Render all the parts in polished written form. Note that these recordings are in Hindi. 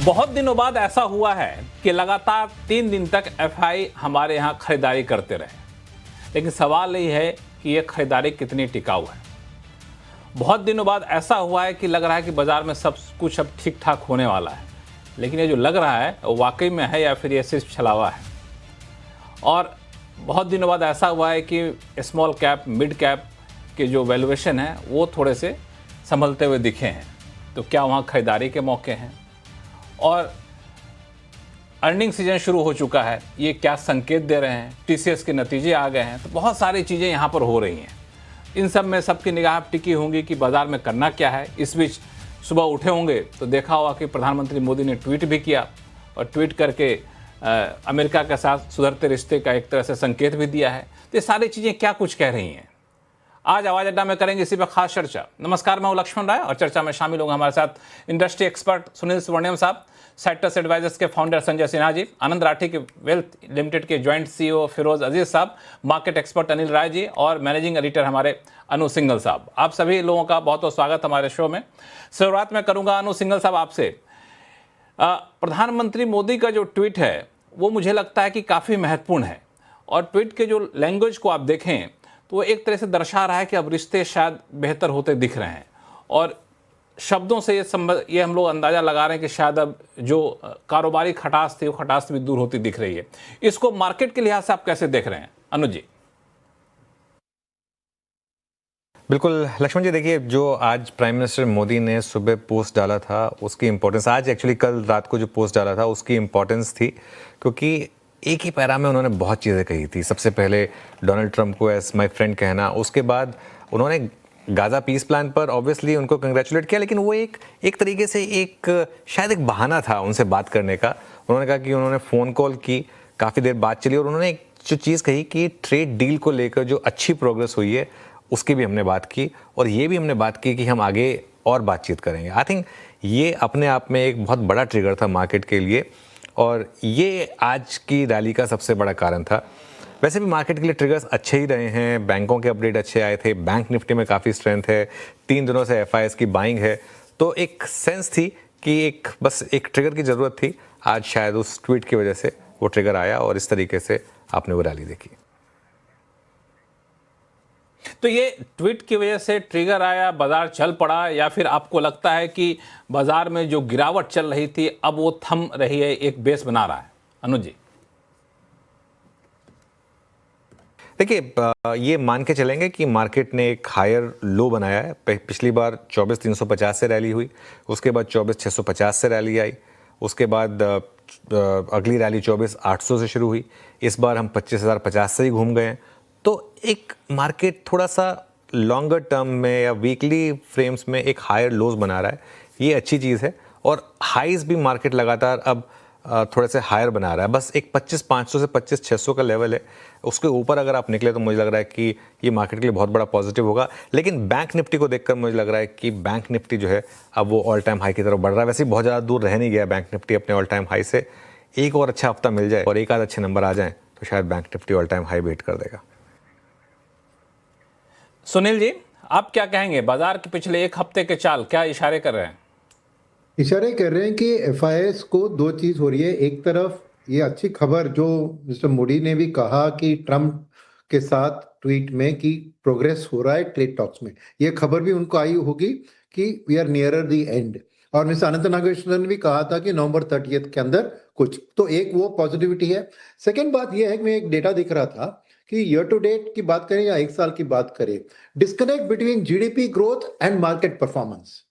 बहुत दिनों बाद ऐसा हुआ है कि लगातार 3 दिन तक एफआई हमारे यहाँ खरीदारी करते रहे, लेकिन सवाल ये है कि ये खरीदारी कितनी टिकाऊ है। बहुत दिनों बाद ऐसा हुआ है कि लग रहा है कि बाजार में सब कुछ अब ठीक ठाक होने वाला है, लेकिन ये जो लग रहा है वो वाकई में है या फिर ये सिर्फ छलावा है। और बहुत दिनों बाद ऐसा हुआ है कि स्मॉल कैप मिड कैप के जो वैल्यूएशन है वो थोड़े से संभलते हुए दिखे हैं। तो क्या वहाँ खरीदारी के मौके हैं? और अर्निंग सीजन शुरू हो चुका है, ये क्या संकेत दे रहे हैं? टीसीएस के नतीजे आ गए हैं, तो बहुत सारी चीज़ें यहाँ पर हो रही हैं। इन सब में सबकी निगाह टिकी होंगी कि बाज़ार में करना क्या है। इस बीच सुबह उठे होंगे तो देखा होगा कि प्रधानमंत्री मोदी ने ट्वीट भी किया और ट्वीट करके अमेरिका के साथ सुधरते रिश्ते का एक तरह से संकेत भी दिया है। तो ये सारी चीज़ें क्या कुछ कह रही हैं, आज आवाज़ अड्डा में करेंगे इसी पर खास चर्चा। नमस्कार, मैं हूं लक्ष्मण राय और चर्चा में शामिल होंगे हमारे साथ इंडस्ट्री एक्सपर्ट सुनील सुवर्णियम साहब, साइट्रस एडवाइजर्स के फाउंडर संजय सिन्हा जी, आनंद राठी के वेल्थ लिमिटेड के जॉइंट सीईओ फिरोज अजीज साहब, मार्केट एक्सपर्ट अनिल राय जी और मैनेजिंग एडिटर हमारे अनु सिंघल साहब। आप सभी लोगों का बहुत बहुत स्वागत हमारे शो में। शुरुआत में करूंगा अनु सिंघल साहब आपसे। प्रधानमंत्री मोदी का जो ट्वीट है वो मुझे लगता है कि काफ़ी महत्वपूर्ण है, और ट्वीट के जो लैंग्वेज को आप देखें तो वो एक तरह से दर्शा रहा है कि अब रिश्ते शायद बेहतर होते दिख रहे हैं, और शब्दों से ये हम लोग अंदाज़ा लगा रहे हैं कि शायद अब जो कारोबारी खटास थी वो खटास भी दूर होती दिख रही है। इसको मार्केट के लिहाज से आप कैसे देख रहे हैं अनुज जी? बिल्कुल लक्ष्मण जी, देखिए जो आज प्राइम मिनिस्टर मोदी ने सुबह पोस्ट डाला था उसकी इम्पोर्टेंस, आज एक्चुअली कल रात को जो पोस्ट डाला था उसकी इम्पोर्टेंस थी, क्योंकि एक ही पैरा में उन्होंने बहुत चीज़ें कही थी। सबसे पहले डोनाल्ड ट्रंप को एज माय फ्रेंड कहना, उसके बाद उन्होंने गाज़ा पीस प्लान पर ऑब्वियसली उनको कंग्रेचुलेट किया, लेकिन वो एक तरीके से शायद एक बहाना था उनसे बात करने का। उन्होंने कहा कि उन्होंने फ़ोन कॉल की, काफ़ी देर बात चली, और उन्होंने एक जो चीज़ कही कि ट्रेड डील को लेकर जो अच्छी प्रोग्रेस हुई है उसकी भी हमने बात की, और ये भी हमने बात की कि हम आगे और बातचीत करेंगे। आई थिंक ये अपने आप में एक बहुत बड़ा ट्रिगर था मार्केट के लिए, और ये आज की रैली का सबसे बड़ा कारण था। वैसे भी मार्केट के लिए ट्रिगर्स अच्छे ही रहे हैं, बैंकों के अपडेट अच्छे आए थे, बैंक निफ्टी में काफ़ी स्ट्रेंथ है, 3 दिनों से एफआईएस की बाइंग है, तो एक सेंस थी कि बस एक ट्रिगर की ज़रूरत थी। आज शायद उस ट्वीट की वजह से वो ट्रिगर आया और इस तरीके से आपने वो रैली देखी। तो ये ट्वीट की वजह से ट्रिगर आया, बाजार चल पड़ा, या फिर आपको लगता है कि बाजार में जो गिरावट चल रही थी अब वो थम रही है, एक बेस बना रहा है? अनुज जी देखिए, ये मान के चलेंगे कि मार्केट ने एक हायर लो बनाया है। पिछली बार 24,350 से रैली हुई, उसके बाद 24,650 से रैली आई, उसके बाद अगली रैली 24,800 से शुरू हुई। इस बार हम 25,050 से ही घूम गए हैं। तो एक मार्केट थोड़ा सा लॉन्गर टर्म में या वीकली फ्रेम्स में एक हायर लोज बना रहा है, ये अच्छी चीज़ है। और हाइज भी मार्केट लगातार अब थोड़े से हायर बना रहा है। बस एक 25,500 से 25,600 का लेवल है, उसके ऊपर अगर आप निकले तो मुझे लग रहा है कि ये मार्केट के लिए बहुत बड़ा पॉजिटिव होगा। लेकिन बैंक निफ्टी को देखकर मुझे लग रहा है कि बैंक निफ्टी जो है अब वो ऑल टाइम हाई की तरफ बढ़ रहा है। वैसे बहुत ज़्यादा दूर रह नहीं गया बैंक निफ्टी अपने ऑल टाइम हाई से। एक और अच्छा हफ्ता मिल जाए और एक आध अच्छे नंबर आ जाएँ तो शायद bank Nifty all time high beat कर देगा। सुनील जी, आप क्या कहेंगे? बाजार के पिछले एक हफ्ते के चाल क्या इशारे कर रहे हैं? इशारे कर रहे हैं कि एफआईएस को दो चीज हो रही है। एक तरफ ये अच्छी खबर जो मिस्टर मोदी ने भी कहा कि ट्रम्प के साथ ट्वीट में कि प्रोग्रेस हो रहा है ट्रेड टॉक्स में, ये खबर भी उनको आई होगी कि we are nearer the end. और मिस्टर अनंत नागेश्वर ने भी कहा था कि नवंबर 30 के अंदर कुछ, तो एक वो पॉजिटिविटी है। सेकेंड बात यह है कि मैं एक डेटा दिख रहा था कि ईयर टू डेट की बात करें या एक साल की बात करें, disconnect between GDP growth and market performance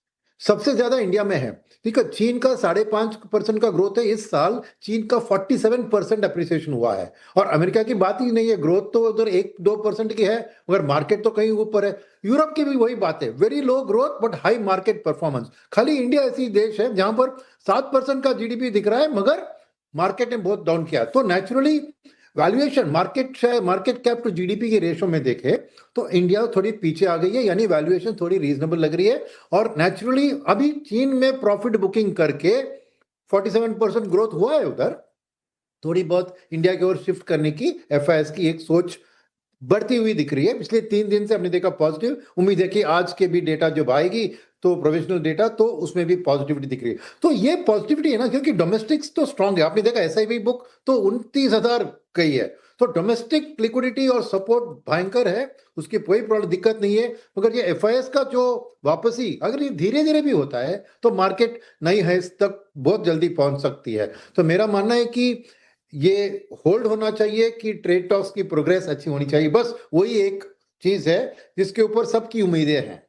सबसे ज्यादा इंडिया में है। ठीक है, चीन का 5.5% का ग्रोथ है इस साल, चीन का 47% अप्रिसिएशन हुआ है, और अमेरिका की बात ही नहीं है, ग्रोथ तो उधर 1-2% की है मगर मार्केट तो कहीं ऊपर है। यूरोप की भी वही बात है, very low growth but high market performance. खाली इंडिया ऐसी देश है जहां पर 7% का जीडीपी दिख रहा है मगर मार्केट ने बहुत डाउन किया। तो naturally valuation market cap to GDP के रेशो में देखे तो इंडिया थोड़ी पीछे आ गई है, यानी वैल्यूएशन थोड़ी रीजनेबल लग रही है। और नेचुरली अभी चीन में प्रॉफिट बुकिंग करके 47% ग्रोथ हुआ है, उधर थोड़ी बहुत इंडिया की ओर शिफ्ट करने की एफआईएस की एक सोच बढ़ती हुई दिख रही है। पिछले 3 दिन से हमने देखा पॉजिटिव। उम्मीद है कि आज के भी डेटा जब आएगी तो प्रोविजनल डेटा, तो उसमें भी पॉजिटिविटी दिख रही है। तो ये पॉजिटिविटी है ना, क्योंकि डोमेस्टिक्स तो स्ट्रांग है। आपने देखा एसआईपी बुक तो 29,000 गई है, तो डोमेस्टिक लिक्विडिटी और सपोर्ट भयंकर है, उसकी कोई प्रॉब्लम दिक्कत नहीं है। मगर ये एफआईएस का जो वापसी अगर ये धीरे धीरे भी होता है तो मार्केट नई हाइस तक बहुत जल्दी पहुंच सकती है। तो मेरा मानना है कि ये होल्ड होना चाहिए कि ट्रेड टॉक्स की प्रोग्रेस अच्छी होनी चाहिए। बस वही एक चीज है जिसके ऊपर सबकी उम्मीदें हैं।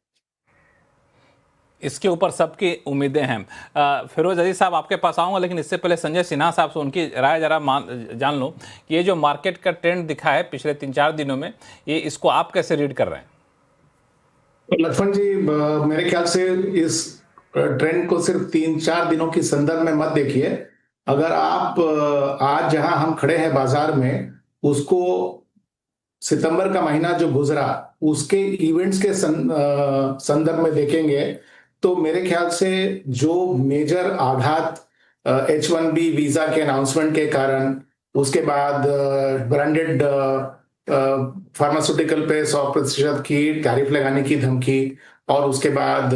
इसके ऊपर सबकी उम्मीदें हैं। फिरोज अजीज साहब आपके पास आऊँगा, लेकिन इससे पहले संजय सिन्हा साहब से उनकी राय जरा जान लो कि ये जो मार्केट का ट्रेंड दिखा है पिछले 3-4 दिनों में, ये इसको आप कैसे रीड कर रहे हैं? लक्ष्मण जी, मेरे ख्याल से इस ट्रेंड को सिर्फ 3-4 दिनों की संदर्भ में मत देखिए। अगर आप आज जहां हम खड़े हैं बाजार में, उसको सितंबर का महीना जो गुजरा उसके इवेंट्स के संदर्भ में देखेंगे तो मेरे ख्याल से जो मेजर आघात H1B वीजा के अनाउंसमेंट के कारण, उसके बाद ब्रांडेड फार्मास्यूटिकल पे 100% की टैरिफ लगाने की धमकी, और उसके बाद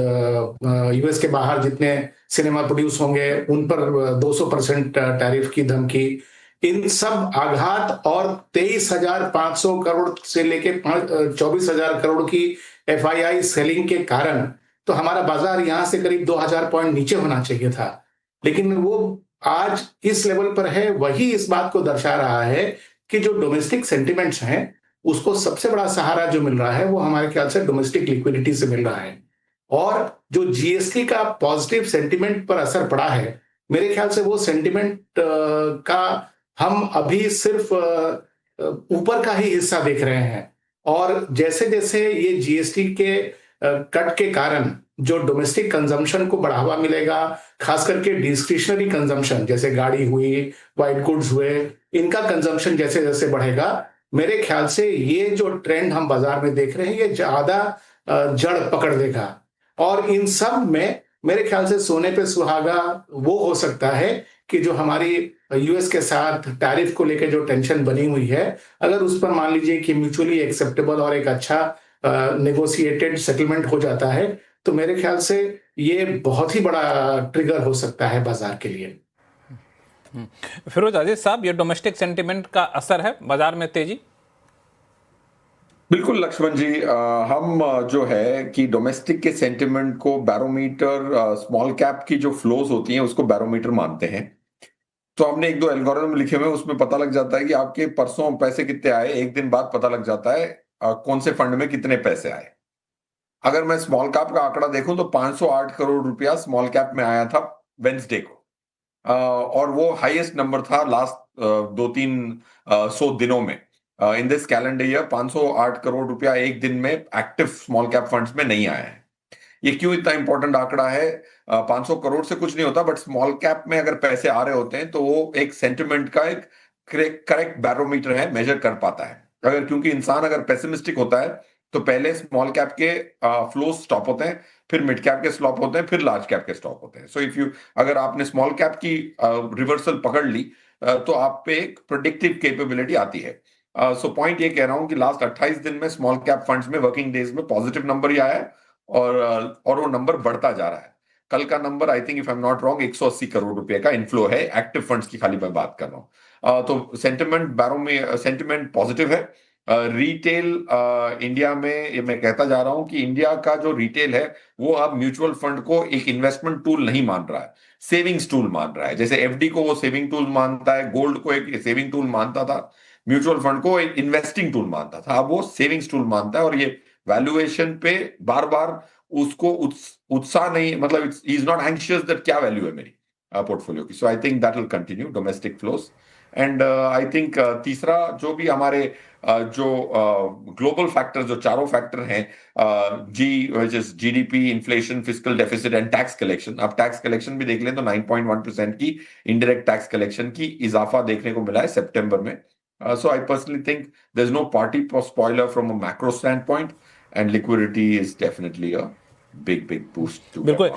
यूएस के बाहर जितने सिनेमा प्रोड्यूस होंगे उन पर 200% टैरिफ की धमकी, इन सब आघात और 23,500 करोड़ से लेके 24,000 करोड़ की एफआईआई सेलिंग के कारण तो हमारा बाजार यहां से करीब 2,000 पॉइंट नीचे होना चाहिए था, लेकिन वो आज इस लेवल पर है। वही इस बात को दर्शा रहा है कि जो डोमेस्टिक सेंटिमेंट्स हैं उसको सबसे बड़ा सहारा जो मिल रहा है वो हमारे ख्याल से डोमेस्टिक लिक्विडिटी से मिल रहा है। और जो जीएसटी का पॉजिटिव सेंटिमेंट पर असर पड़ा है, मेरे ख्याल से वो सेंटिमेंट का हम अभी सिर्फ ऊपर का ही हिस्सा देख रहे हैं। और जैसे जैसे ये जीएसटी के कट के कारण जो डोमेस्टिक कंजम्पशन को बढ़ावा मिलेगा, खास करके डिस्क्रिशनरी कंजम्पशन जैसे गाड़ी हुई, व्हाइट गुड्स हुए, इनका कंजम्पशन जैसे जैसे बढ़ेगा, मेरे ख्याल से ये जो ट्रेंड हम बाजार में देख रहे हैं ये ज्यादा जड़ पकड़ लेगा। और इन सब में मेरे ख्याल से सोने पे सुहागा वो हो सकता है कि जो हमारी यूएस के साथ टैरिफ को लेकर जो टेंशन बनी हुई है, अगर उस पर मान लीजिए कि म्यूचुअली एक्सेप्टेबल और एक अच्छा नेगोशिएटेड सेटलमेंट हो जाता है, तो मेरे ख्याल से ये बहुत ही बड़ा ट्रिगर हो सकता है बाजार के लिए। फिरोज अजीज साहब, ये डोमेस्टिक सेंटिमेंट का असर है बाजार में तेजी? बिल्कुल लक्ष्मण जी, हम जो है कि डोमेस्टिक के सेंटिमेंट को बैरोमीटर, स्मॉल कैप की जो फ्लोज होती हैं उसको बैरोमीटर मानते हैं। तो हमने 1-2 एल्गोरिथम लिखे हुए हैं, उसमें पता लग जाता है कि आपके परसों पैसे कितने आए, एक दिन बाद पता लग जाता है कौन से फंड में कितने पैसे आए। अगर मैं स्मॉल कैप का आंकड़ा देखूं तो 508 करोड़ रुपया स्मॉल कैप में आया था वेंसडे को, और वो हाईएस्ट नंबर था लास्ट 2-3 दिनों में। In this calendar year 508 crore रुपया एक दिन में एक्टिव स्मॉल कैप फंड्स में नहीं आया है। ये क्यों इतना इंपॉर्टेंट आंकड़ा है? 500 करोड़ से कुछ नहीं होता, बट स्मॉल कैप में अगर पैसे आ रहे होते हैं तो वो एक सेंटिमेंट का एक करेक्ट बैरोमीटर है, मेजर कर पाता है। अगर क्योंकि इंसान अगर पेसिमिस्टिक होता है तो पहले स्मॉल कैप के फ्लो स्टॉप होते हैं, फिर मिड कैप के स्टॉप होते हैं, फिर लार्ज कैप के स्टॉप होते हैं। सो अगर आपने स्मॉल कैप की रिवर्सल पकड़ ली तो आप पे एक प्रेडिक्टिव कैपेबिलिटी आती है। सो पॉइंट ये कह रहा हूं कि लास्ट 28 दिन में स्मॉल कैप फंड्स में वर्किंग डेज में पॉजिटिव नंबर ही आया है, और वो नंबर बढ़ता जा रहा है। कल का number I think if I am not wrong 180 crore रुपए का इनफ्लो है एक्टिव फंड्स की, खाली मैं बात कर रहा हूं। तो सेंटिमेंट पॉजिटिव है। रिटेल इंडिया में, ये मैं कहता जा रहा हूं कि इंडिया का जो रिटेल है वो अब म्यूचुअल फंड को एक इन्वेस्टमेंट टूल नहीं मान रहा है, सेविंग्स टूल मान रहा है। जैसे एफडी को वो सेविंग टूल मानता है, गोल्ड को एक सेविंग टूल मानता था, म्यूचुअल फंड को एक इन्वेस्टिंग टूल मानता था, अब वो सेविंग्स टूल मानता है। और ये वैल्यूएशन पे बार बार उसको उत्साह नहीं, मतलब इज नॉट एंशियस दैट क्या वैल्यू है मेरी पोर्टफोलियो की। So I think that will continue domestic flows. And I think तीसरा जो भी हमारे जो ग्लोबल फैक्टर, जो चारों फैक्टर हैं, GDP, inflation, fiscal deficit and tax collection. अब टैक्स कलेक्शन भी देख लें तो 9.1% की इनडायरेक्ट टैक्स कलेक्शन की इजाफा देखने को मिला है सितंबर में। So I personally think there's no party spoiler from a macro standpoint, and liquidity is definitely a big boost to बिल्कुल।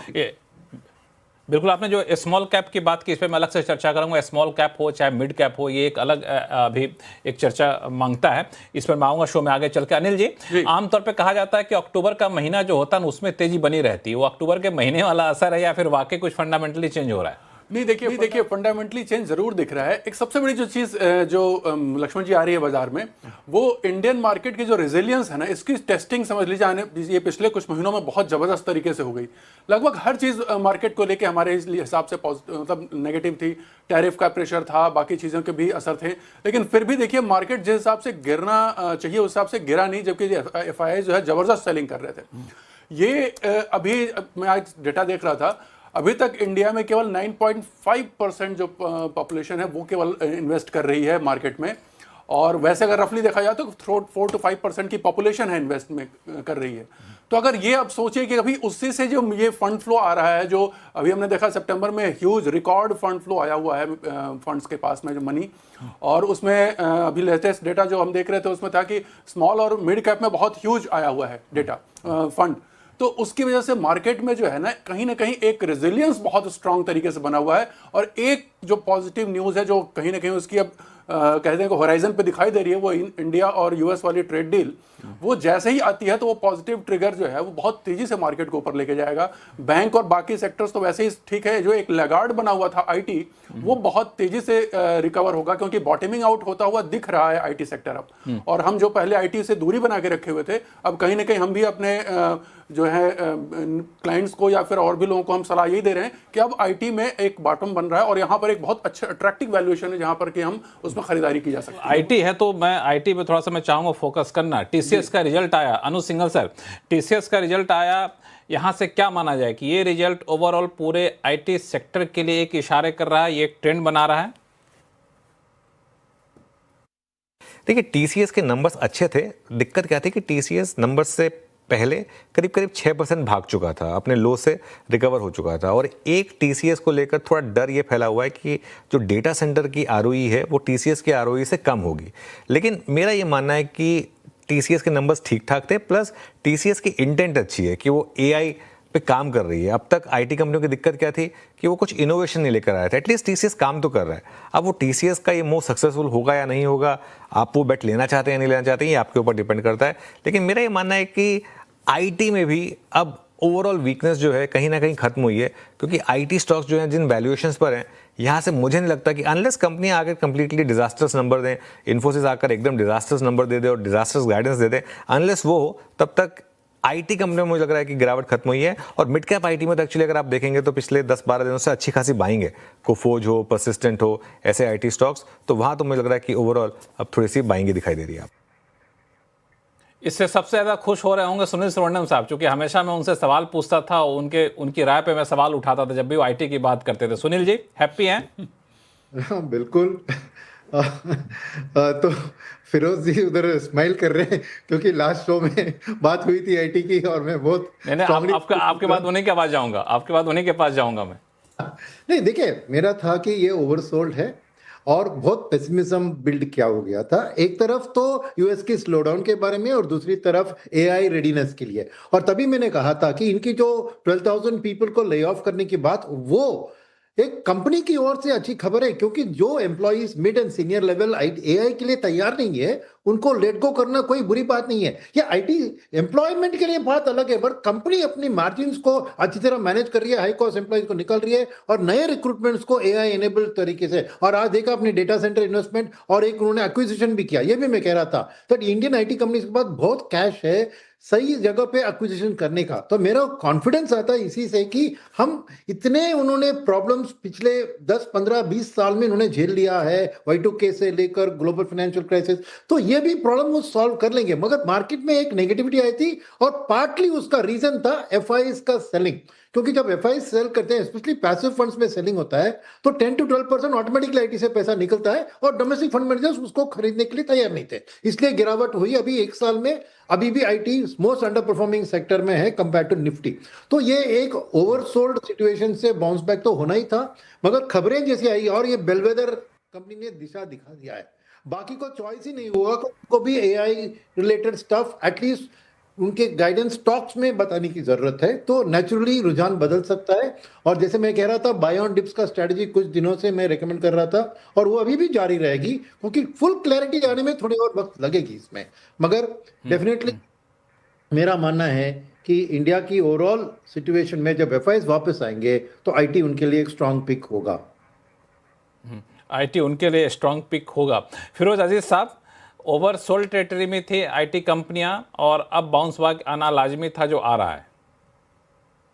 बिल्कुल, आपने जो स्मॉल कैप की बात की, इस पर मैं अलग से चर्चा करूंगा। स्मॉल कैप हो चाहे मिड कैप हो, ये एक अलग अभी एक चर्चा मांगता है, इस पर मैं आऊंगा शो में आगे चल के। अनिल जी, आमतौर पे कहा जाता है कि अक्टूबर का महीना जो होता है उसमें तेजी बनी रहती है, वो अक्टूबर के महीने वाला असर है या फिर वाकई कुछ फंडामेंटली चेंज हो रहा है? नहीं, देखिए फंडामेंटली चेंज जरूर दिख रहा है। एक सबसे बड़ी जो चीज जो लक्ष्मण जी आ रही है बाजार में, वो इंडियन मार्केट की जो रेजिलियंस है ना, इसकी टेस्टिंग समझ लीजिए आने ये पिछले कुछ महीनों में बहुत जबरदस्त तरीके से हो गई। लगभग हर चीज मार्केट को लेके हमारे हिसाब से मतलब नेगेटिव थी। टैरिफ का प्रेशर था, बाकी चीजों के भी असर थे, लेकिन फिर भी देखिए मार्केट जिस हिसाब से गिरना चाहिए उस हिसाब से गिरा नहीं, जबकि एफआईआई जो है जबरदस्त सेलिंग कर रहे थे। ये अभी मैं आज डेटा देख रहा था, अभी तक इंडिया में केवल 9.5% जो पॉपुलेशन है वो केवल इन्वेस्ट कर रही है मार्केट में, और वैसे अगर रफली देखा जाए तो 4 to 5% की पॉपुलेशन है इन्वेस्ट में कर रही है। तो अगर ये अब सोचिए कि अभी उससे से जो ये फंड फ्लो आ रहा है, जो अभी हमने देखा सितंबर में ह्यूज रिकॉर्ड फंड फ्लो आया हुआ है फंड्स के पास में जो मनी, और उसमें अभी लेटेस्ट डेटा जो हम देख रहे थे उसमें था कि स्मॉल और मिड कैप में बहुत ह्यूज आया हुआ है डेटा फंड। तो उसकी वजह से मार्केट में जो है ना कहीं एक रेजिलियंस बहुत स्ट्रांग तरीके से बना हुआ है। और एक जो पॉजिटिव न्यूज़ है जो कहीं ना कहीं उसकी अब कहते हैं कि होराइजन पे दिखाई दे रही है, वो इंडिया और यूएस वाली ट्रेड डील, वो जैसे ही आती है तो वो पॉजिटिव ट्रिगर जो है वो बहुत तेजी से मार्केट को ऊपर लेके जाएगा। बैंक और बाकी सेक्टर्स तो वैसे ही ठीक है, जो एक लैगार्ड बना हुआ था आईटी, वो बहुत तेजी से रिकवर होगा, क्योंकि बॉटमिंग आउट होता हुआ दिख रहा है आईटी सेक्टर अब। और हम जो पहले आईटी से दूरी बना के रखे हुए थे, अब कहीं ना कहीं हम भी अपने जो है क्लाइंट्स को या फिर और भी लोगों को हम सलाह यही दे रहे हैं कि अब आईटी में एक बॉटम बन रहा है और यहाँ पर एक बहुत अच्छा अट्रैक्टिव वैल्यूएशन है जहाँ पर कि हम उसमें खरीदारी की जा सकती है। आईटी है तो मैं आईटी पे थोड़ा सा मैं चाहूंगा फोकस करना। टीसीएस का रिजल्ट आया, अनु सिंघल सर, टीसीएस का रिजल्ट आया, यहां से क्या माना जाए कि ये रिजल्ट ओवरऑल पूरे आईटी सेक्टर के लिए एक इशारे कर रहा है, ये एक ट्रेंड बना रहा है? देखिए, टीसीएस के नंबर्स अच्छे थे। दिक्कत क्या थी कि टीसीएस नंबर्स से पहले करीब करीब 6% भाग चुका था, अपने लो से रिकवर हो चुका था। और एक टीसीएस को लेकर थोड़ा डर ये फैला हुआ है कि जो डेटा सेंटर की आरओई है वो टीसीएस की आरओई से कम होगी। लेकिन मेरा ये मानना है कि टीसीएस के नंबर्स ठीक ठाक थे, प्लस टीसीएस की इंटेंट अच्छी है कि वो एआई पे काम कर रही है। अब तक आईटी कंपनियों की दिक्कत क्या थी कि वो कुछ इनोवेशन नहीं लेकर आया था। एटलीस्ट टीसीएस काम तो कर रहा है। अब वो टीसीएस का ये मूव सक्सेसफुल होगा या नहीं होगा, आप वो बेट लेना चाहते हैं या नहीं लेना चाहते हैं, ये आपके ऊपर डिपेंड करता है। लेकिन मेरा ये मानना है कि आईटी में भी अब ओवरऑल वीकनेस जो है कहीं ना कहीं खत्म हुई है, क्योंकि आईटी स्टॉक्स जो हैं जिन वैल्यूएशंस पर हैं, यहाँ से मुझे नहीं लगता कि अनलेस कंपनियां आकर कंप्लीटली डिजास्टर्स नंबर दें, इन्फोसिस आकर एकदम डिजास्टर्स नंबर दे दे और डिजास्टर्स गाइडेंस दे दे, अनलेस वो हो तब तक आईटी कंपनी में मुझे लग रहा है कि गिरावट खत्म हुई है। और मिड कैप आईटी में तो एक्चुअली अगर आप देखेंगे तो पिछले 10-12 दिनों से अच्छी खासी बाइंग है। कोफोज हो, परसिस्टेंट हो, ऐसे आईटी स्टॉक्स, तो वहाँ तो मुझे लग रहा है कि ओवरऑल अब थोड़ी सी बाइंग दिखाई दे रही है। इससे सबसे ज्यादा खुश हो रहे होंगे सुनील सुवर्णम साहब, क्योंकि हमेशा मैं उनसे सवाल पूछता था, उनकी राय पे मैं सवाल उठाता था जब भी वो आईटी की बात करते थे। सुनील जी हैप्पी हैं? हाँ, बिल्कुल। तो फिरोज जी उधर स्माइल कर रहे हैं क्योंकि लास्ट शो में बात हुई थी आईटी की और मैं बहुत नहीं, आपके बाद उन्हीं के पास जाऊंगा, आपके बाद उन्हीं के पास जाऊंगा मैं। नहीं, देखिए, मेरा था कि ये ओवरसोल्ड है और बहुत पेसिमिज्म बिल्ड किया हो गया था। एक तरफ तो यूएस की स्लोडाउन के बारे में और दूसरी तरफ एआई रेडीनेस के लिए। और तभी मैंने कहा था कि इनकी जो 12,000 पीपल को ले ऑफ करने की बात, वो एक कंपनी की ओर से अच्छी खबर है, क्योंकि जो employees mid and senior level AI के लिए तैयार नहीं है, उनको लेट गो करना कोई बुरी बात नहीं है। ये आईटी एम्प्लॉयमेंट के लिए बात अलग है, बट कंपनी अपनी मार्जिन्स को अच्छी तरह मैनेज कर रही है, हाई कॉस्ट एम्प्लॉइज को निकल रही है और नए रिक्रूटमेंट्स को एआई एनेबल्ड तरीके से। और आज देखा अपने डेटा सेंटर इन्वेस्टमेंट और एक उन्होंने एक्विजिशन भी किया। ये भी मैं कह रहा था तो इंडियन आईटी कंपनीज के पास बहुत कैश है सही जगह पे एक्विजिशन करने का। तो मेरा कॉन्फिडेंस आता है इसी से कि हम इतने उन्होंने प्रॉब्लम्स पिछले 10, 15, 20 साल में उन्होंने झेल लिया है, Y2K से लेकर ग्लोबल फाइनेंशियल क्राइसिस, तो ये भी प्रॉब्लम वो सॉल्व कर लेंगे। मगर मार्केट में एक नेगेटिविटी आई थी और पार्टली उसका रीजन था एफआईआईज का सेलिंग, क्योंकि जब एफआईआईज सेल करते हैं, स्पेशली पैसिव फंड्स में सेलिंग होता है, तो 10 to 12% ऑटोमेटिकली आईटी से पैसा निकलता है और डोमेस्टिक फंड मैनेजर्स उसको खरीदने के लिए तैयार नहीं थे, इसलिए गिरावट हुई। अभी एक साल में अभी भी IT most under performing sector में है कंपेयर टू निफ्टी। तो ये एक ओवरसोल्ड सिचुएशन से बाउंस बैक तो होना ही था, मगर खबरें जैसी आई और ये बेलवेदर कंपनी ने दिशा दिखा दिया है। बाकी को चॉइस ही नहीं हुआ, को भी एआई रिलेटेड स्टफ एटलीस्ट उनके गाइडेंस स्टॉक्स में बताने की जरूरत है, तो नेचुरली रुझान बदल सकता है। और जैसे मैं कह रहा था, बाय ऑन डिप्स का स्ट्रेटजी कुछ दिनों से मैं रेकमेंड कर रहा था, और वो अभी भी जारी रहेगी, क्योंकि फुल क्लैरिटी आने में थोड़ी और वक्त लगेगी इसमें। मगर डेफिनेटली मेरा मानना है कि इंडिया की ओवरऑल सिचुएशन में जब एफआईएस वापस आएंगे तो आईटी उनके लिए एक स्ट्रांग पिक होगा। आईटी उनके लिए स्ट्रांग पिक होगा। फिरोज अजीज साहब, ओवरसोल्ड टेरिटरी में थी आईटी कंपनियां और अब बाउंस बैक आना लाजमी था जो आ रहा है।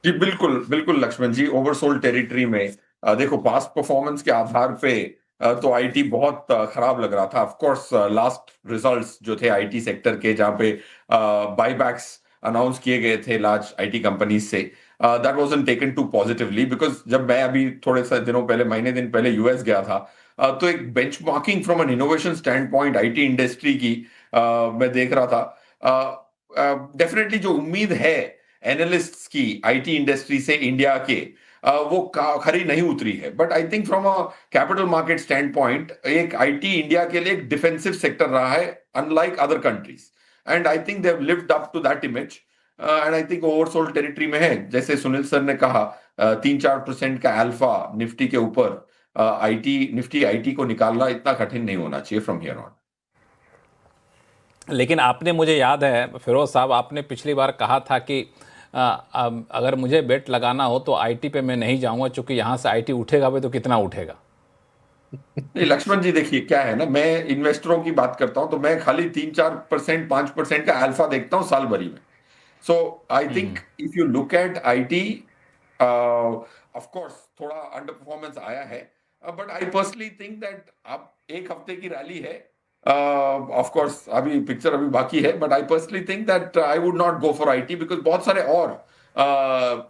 जी बिल्कुल बिल्कुल लक्ष्मण जी, ओवरसोल्ड टेरिटरी में देखो पास्ट परफॉर्मेंस के आधार पे तो आईटी बहुत खराब लग रहा था। ऑफ कोर्स लास्ट रिजल्ट्स जो थे आईटी सेक्टर के, जहां पे बायबैक्स अनाउंस किए गए थे लार्ज आईटी कंपनीज से, that wasn't taken too positively, because जब मैं अभी थोड़े से दिनों पहले, महीने दिन पहले यूएस गया था, तो एक benchmarking from N innovation stand point IT industry की मैं देख रहा था। डेफिनेटली जो उम्मीद है एनालिस्ट्स की आईटी इंडस्ट्री से इंडिया के, वो खरी नहीं उतरी है। But I think from a capital market standpoint एक आईटी इंडिया के लिए एक डिफेंसिव सेक्टर रहा है, unlike other countries, and I think they have lived up to that image, and I think oversold territory में है। जैसे सुनील सर ने कहा, 3-4% का अल्फा निफ्टी के ऊपर, निफ्टी आईटी को निकालना इतना कठिन नहीं होना चाहिए फ्रॉम हियर ऑन। लेकिन आपने, मुझे याद है फिरोज साहब, आपने पिछली बार कहा था कि अगर मुझे बेट लगाना हो तो आईटी पे मैं नहीं जाऊंगा, क्योंकि यहाँ से आईटी उठेगा भी तो कितना उठेगा। नहीं लक्ष्मण जी, देखिए क्या है ना, मैं इन्वेस्टरों की बात करता हूं तो मैं खाली 3-4%, 5% का अल्फा देखता हूं साल भरी में। So I think if you look at IT, of course थोड़ा अंडर परफॉर्मेंस आया है, but I personally think that अब एक हफ्ते की रैली है, ऑफ कोर्स अभी पिक्चर अभी बाकी है, but I personally think that I would not go for IT, because बहुत सारे और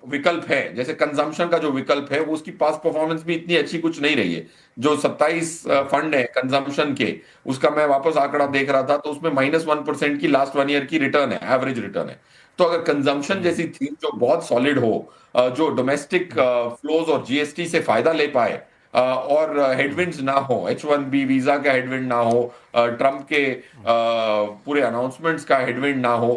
विकल्प है। जैसे कंजम्पशन का जो विकल्प है वो उसकी पास्ट परफॉर्मेंस भी इतनी अच्छी कुछ नहीं रही है। जो 27 फंड है कंजम्पशन के, उसका मैं वापस आंकड़ा देख रहा था तो उसमें -1% की लास्ट 1 ईयर की रिटर्न है, एवरेज रिटर्न है। तो अगर कंजम्पशन जैसी थीम जो बहुत सॉलिड हो, जो डोमेस्टिक फ्लोज और जीएसटी से फायदा ले पाए, और हेडविंड्स ना हो, H1B वीजा का हेडविंड ना हो, ट्रम्प के पूरे अनाउंसमेंट्स का हेडविंड ना हो,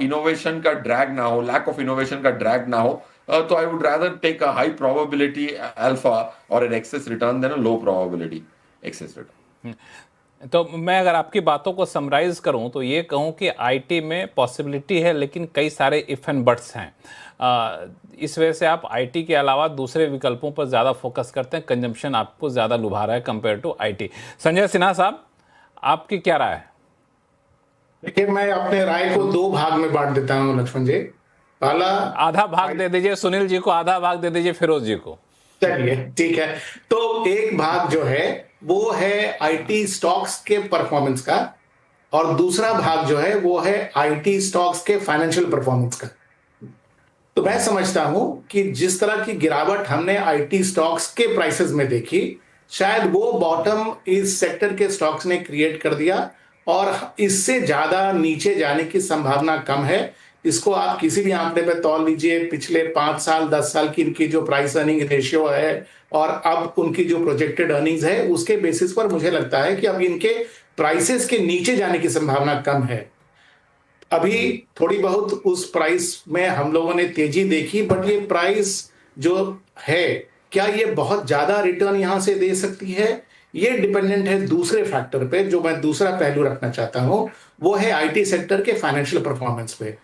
इनोवेशन का ड्रैग ना हो, लैक ऑफ इनोवेशन का ड्रैग ना हो, तो I would rather take a high probability alpha और an excess return than a low probability excess return. तो मैं अगर आपकी बातों को समराइज करूं तो ये कहूं कि आईटी में पॉसिबिलिटी है, लेकिन कई सारे इफ एंड बट्स हैं। इस वजह से आप आईटी के अलावा दूसरे विकल्पों पर ज़्यादा फोकस करते हैं, कंजम्पशन आपको ज़्यादा लुभा रहा है compare to IT. Sanjay Sinha साहब, आपकी क्या राय है? देखिए, मैं अपने राय को 2 भाग में बांट देता हूं लक्ष्मण जी। पहला, आधा भाग दे दीजिए सुनील जी को, आधा भाग दे दीजिए फिरोज जी को। चलिए ठीक है। तो एक भाग जो है वो है आईटी स्टॉक्स के परफॉर्मेंस का, और दूसरा भाग जो है वो है आईटी स्टॉक्स के फाइनेंशियल परफॉर्मेंस का। तो मैं समझता हूं कि जिस तरह की गिरावट हमने आईटी स्टॉक्स के प्राइसेस में देखी, शायद वो बॉटम इस सेक्टर के स्टॉक्स ने क्रिएट कर दिया, और इससे ज्यादा नीचे जाने की संभावना कम है। इसको आप किसी भी आंकड़े पे तौल लीजिए, पिछले 5 साल 10 साल की इनकी जो प्राइस अर्निंग रेशियो है और अब उनकी जो प्रोजेक्टेड अर्निंग्स है, उसके बेसिस पर मुझे लगता है कि अब इनके प्राइसेस के नीचे जाने की संभावना कम है। अभी थोड़ी बहुत उस प्राइस में हम लोगों ने तेजी देखी, बट ये प्राइस जो है, क्या ये बहुत ज्यादा रिटर्न यहां से दे सकती है? ये डिपेंडेंट है दूसरे फैक्टर पे, जो मैं दूसरा पहलू रखना चाहता हूं, वो है आईटी सेक्टर के फाइनेंशियल परफॉर्मेंस पे।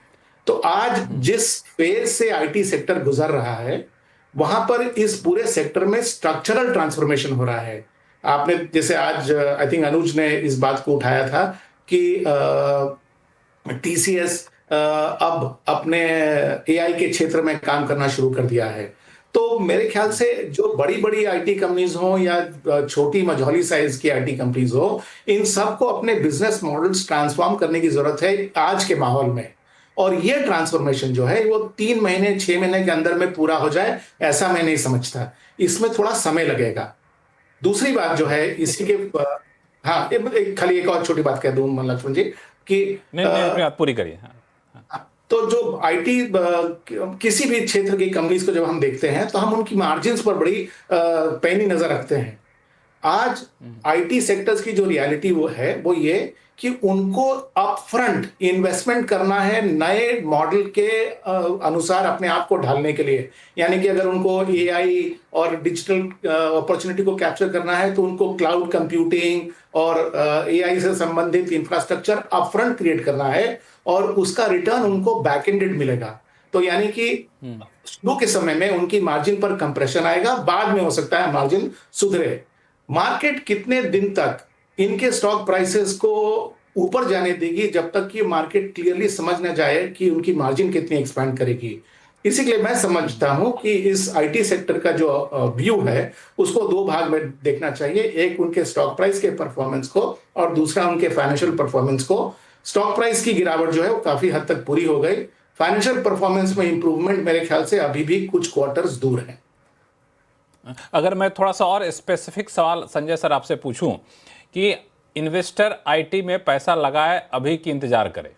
तो आज जिस फेज से आईटी सेक्टर गुजर रहा है, वहां पर इस पूरे सेक्टर में स्ट्रक्चरल ट्रांसफॉर्मेशन हो रहा है। आपने जैसे आज आई थिंक अनुज ने इस बात को उठाया था कि टीसीएस अब अपने एआई के क्षेत्र में काम करना शुरू कर दिया है। तो मेरे ख्याल से जो बड़ी बड़ी आईटी कंपनीज हो या छोटी मझौली साइज की आईटी कंपनीज हो, इन सबको अपने बिजनेस मॉडल्स ट्रांसफॉर्म करने की जरूरत है आज के माहौल में। और ये ट्रांसफॉर्मेशन जो है वो 3 महीने 6 महीने के अंदर में पूरा हो जाए, ऐसा मैं नहीं समझता। इसमें थोड़ा समय लगेगा। दूसरी बात जो है इसी के, हाँ, खाली एक और छोटी बात कह दूं लक्ष्मण जी कि नहीं, अपनी बात पूरी करिए। तो जो आईटी किसी भी क्षेत्र की कंपनीज को जब हम देखते हैं तो हम उनकी मार्जिन्स पर बड़ी पैनी नजर रखते हैं। आज आईटी सेक्टर्स की जो रियलिटी वो ये कि उनको अपफ्रंट इन्वेस्टमेंट करना है नए मॉडल के अनुसार अपने आप को ढालने के लिए। यानी कि अगर उनको एआई और डिजिटल अपॉर्चुनिटी को कैप्चर करना है तो उनको क्लाउड कंप्यूटिंग और एआई से संबंधित इंफ्रास्ट्रक्चर अपफ्रंट क्रिएट करना है और उसका रिटर्न उनको बैक एंडेड मिलेगा। तो यानी कि शुरू के समय में उनकी मार्जिन पर कंप्रेशन आएगा, बाद में हो सकता है मार्जिन सुधरे। मार्केट कितने दिन तक इनके स्टॉक प्राइसेस को ऊपर जाने देगी जब तक कि मार्केट क्लियरली समझ ना जाए कि उनकी मार्जिन कितनी एक्सपैंड करेगी। इसी के लिए मैं समझता हूं कि इस आईटी सेक्टर का जो व्यू है उसको दो भाग में देखना चाहिए, एक उनके स्टॉक प्राइस के परफॉर्मेंस को और दूसरा उनके फाइनेंशियल परफॉर्मेंस को। स्टॉक प्राइस की गिरावट जो है वो काफी हद तक पूरी हो गई, फाइनेंशियल परफॉर्मेंस में इंप्रूवमेंट मेरे ख्याल से अभी भी कुछ क्वार्टर्स दूर है। अगर मैं थोड़ा सा और स्पेसिफिक सवाल संजय सर आपसे पूछूं कि इन्वेस्टर आईटी में पैसा लगाए अभी की इंतजार करे?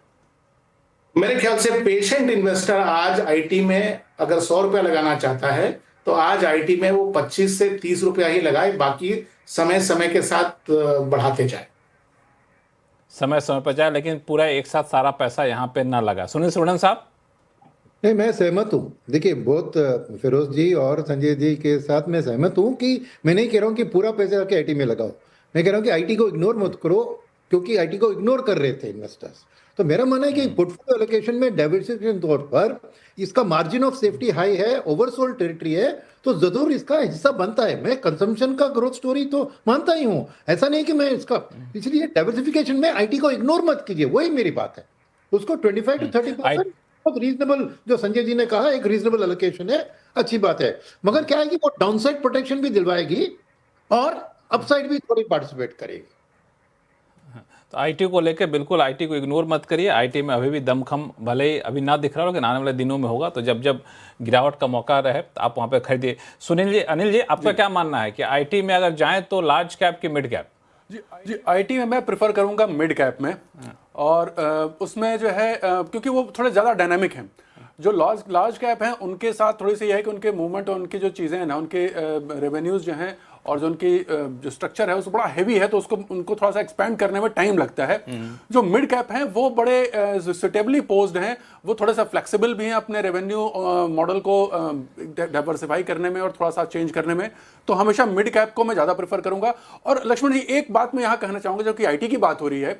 मेरे ख्याल से पेशेंट इन्वेस्टर आज आईटी में अगर 100 रुपया लगाना चाहता है तो आज आईटी में वो 25 से 30 रुपया ही लगाए, बाकी समय समय के साथ बढ़ाते जाए। समय समय पर जाए, लेकिन पूरा एक साथ सारा पैसा यहाँ पे ना लगा। सुनील सुवर्ण साहब? नहीं, मैं सहमत हूँ। देखिए, बहुत फिरोज जी और संजय जी के साथ मैं सहमत हूँ कि मैं नहीं कह रहा हूँ कि पूरा पैसा आके आईटी में लगाओ। मैं कह रहा हूँ कि आईटी को इग्नोर मत करो, क्योंकि आईटी को इग्नोर कर रहे थे इन्वेस्टर्स। तो मेरा मानना है कि पोर्टफोलियो एलोकेशन में डाइवर्सिफिकेशन तौर पर इसका मार्जिन ऑफ सेफ्टी हाई है, ओवरसोल्ड टेरिटरी है, तो जरूर इसका हिस्सा बनता है। मैं कंजम्पशन का ग्रोथ स्टोरी तो मानता ही हूँ, ऐसा नहीं कि मैं इसका, इसलिए डाइवर्सिफिकेशन में आईटी को इग्नोर मत कीजिए, वही मेरी बात है। उसको 25 to 30% बहुत रीजनेबल, जो संजय जी ने कहा एक रीजनेबल एलोकेशन है, अच्छी बात है। मगर क्या है कि वो डाउनसाइड प्रोटेक्शन भी दिलवाएगी और अपसाइड भी थोड़ी पार्टिसिपेट करेगी। तो आईटी को लेकर बिल्कुल आईटी को इग्नोर मत करिए। आईटी में अभी भी दमखम भले ही अभी ना दिख रहा हो, लेकिन आने वाले दिनों में होगा। तो जब जब गिरावट का मौका रहे तो आप वहाँ पे खरीदिए। सुनील जी, अनिल जी, आपका क्या मानना है कि आईटी में अगर जाएं तो लार्ज कैप की मिड कैप? जी, आईटी में मैं प्रेफर करूंगा मिड कैप में, और उसमें जो है क्योंकि वो थोड़े ज़्यादा डायनामिक हैं। जो लार्ज कैप हैं उनके साथ थोड़ी सी यह है कि उनके मूवमेंट और उनकी जो चीज़ें हैं ना, उनके रेवेन्यूज़ जो हैं और जो उनकी जो स्ट्रक्चर है उसको बड़ा हेवी है, तो उसको उनको थोड़ा सा एक्सपैंड करने में टाइम लगता है। जो मिड कैप हैं वो बड़े सुटेबली पोज्ड हैं, वो थोड़े सा फ्लेक्सिबल भी हैं अपने रेवेन्यू मॉडल को डाइवर्सिफाई करने में और थोड़ा सा चेंज करने में। तो हमेशा मिड कैप को मैं ज़्यादा प्रेफर करूंगा। और लक्ष्मण जी, एक बात मैं यहाँ कहना चाहूँगा, जबकि आईटी की बात हो रही है,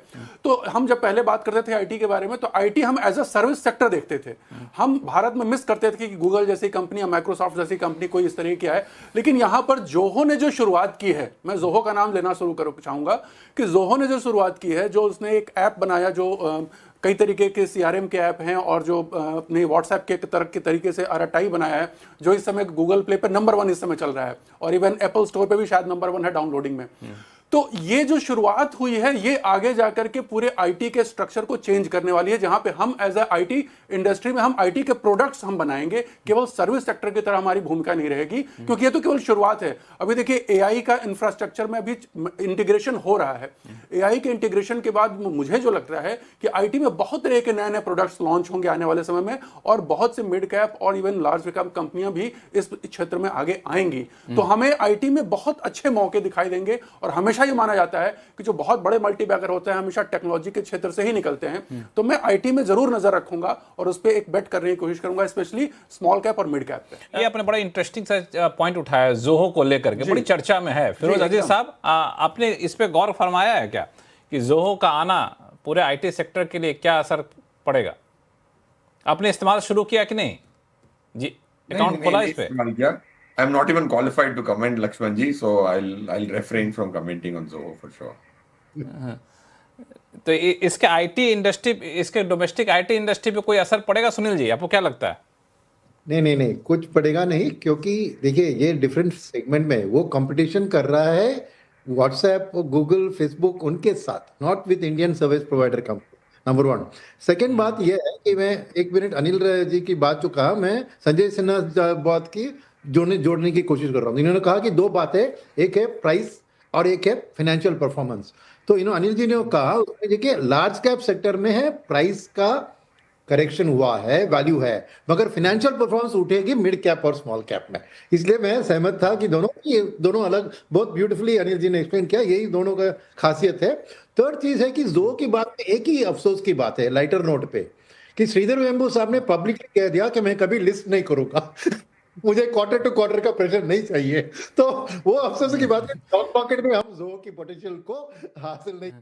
तो हम जब पहले बात करते थे आईटी के बारे में, तो आईटी हम एज अ सर्विस सेक्टर देखते थे। हम भारत में मिस करते थे कि गूगल जैसी कंपनी या माइक्रोसॉफ्ट जैसी कंपनी कोई इस तरह की है। लेकिन यहाँ पर जोहो ने जो शुरुआत की है, मैं जोहो का नाम लेना शुरू कर चाहूँगा कि जोहो ने जो शुरुआत की है, जो उसने एक ऐप बनाया जो कई तरीके के सीआरएम के ऐप हैं और जो अपने व्हाट्सएप के तरीके से आरटीआई बनाया है, जो इस समय गूगल प्ले पर नंबर 1 इस समय चल रहा है, और इवन एप्पल स्टोर पे भी शायद नंबर 1 है डाउनलोडिंग में। तो ये जो शुरुआत हुई है, ये आगे जाकर के पूरे आईटी के स्ट्रक्चर को चेंज करने वाली है, जहां पे हम एज अ आईटी इंडस्ट्री में हम आईटी के प्रोडक्ट्स हम बनाएंगे, केवल सर्विस सेक्टर की तरह हमारी भूमिका नहीं रहेगी, क्योंकि ये तो केवल शुरुआत है। अभी देखिए, एआई का इंफ्रास्ट्रक्चर में अभी इंटीग्रेशन हो रहा है। एआई के इंटीग्रेशन के बाद मुझे जो लगता है कि आईटी में बहुत तरह के नए नए प्रोडक्ट्स लॉन्च होंगे आने वाले समय में, और बहुत से मिड कैप और इवन लार्ज कैप कंपनियां भी इस क्षेत्र में आगे आएंगी। तो हमें आईटी में बहुत अच्छे मौके दिखाई देंगे। और हमेशा ये माना जाता है कि जो बहुत बड़े मल्टीबैगर होते हैं हमेशा टेक्नोलॉजी के क्षेत्र से ही निकलते हैं। तो मैं आईटी में जरूर नजर रखूंगा और उस पर एक बेट करने की कोशिश करूंगा, स्पेशली स्मॉल कैप और मिड कैप पे। ये आपने बड़ा इंटरेस्टिंग सा पॉइंट उठाया जोहो को लेकर के, बड़ी चर्चा में है। फिरोज अजीज साहब, आपने इस पे गौर फरमाया है क्या कि जोहो का आना पूरे आईटी सेक्टर के लिए क्या असर पड़ेगा? आपने इस्तेमाल शुरू किया कि नहीं? जी, अकाउंट खोला इस पे? I'm not even qualified to comment, Lakshman ji, so I'll refrain from commenting on Zoho for sure. तो इसके आईटी इंडस्ट्री, इसके डोमेस्टिक आईटी इंडस्ट्री पे कोई असर पड़ेगा सुनील जी, आपको क्या लगता है? नहीं, कुछ पड़ेगा नहीं, क्योंकि देखिए ये डिफरेंट सेगमेंट में वो कंपटीशन कर रहा है व्हाट्सएप, गूगल, फेसबुक उनके साथ, not with Indian service provider company, number 1। Second बात यह है कि मैं 1 मिनट अनिल जी की बात जो कहा, मैं संजय सिन्हा बात की जोड़ने की कोशिश कर रहा हूँ। इन्होंने कहा कि 2 बातें, एक है प्राइस और एक है फाइनेंशियल परफॉर्मेंस। तो अनिल जी ने कहा, उसमें देखिए लार्ज कैप सेक्टर में है प्राइस का करेक्शन हुआ है, वैल्यू है, मगर फाइनेंशियल परफॉर्मेंस उठेगी मिड कैप और स्मॉल कैप में। इसलिए मैं सहमत था कि ये दोनों अलग, बहुत ब्यूटीफुली अनिल जी ने एक्सप्लेन किया, यही दोनों का खासियत है। थर्ड चीज है कि जो की बात में एक ही अफसोस की बात है, लाइटर नोट पे, कि श्रीधर वेम्बू साहब ने पब्लिकली कह दिया कि मैं कभी लिस्ट नहीं करूंगा मुझे क्वार्टर टू क्वार्टर का प्रेशर नहीं चाहिए। तो वो अफसोस की बात है, स्टॉक मार्केट में हम जो की पोटेंशियल को हासिल नहीं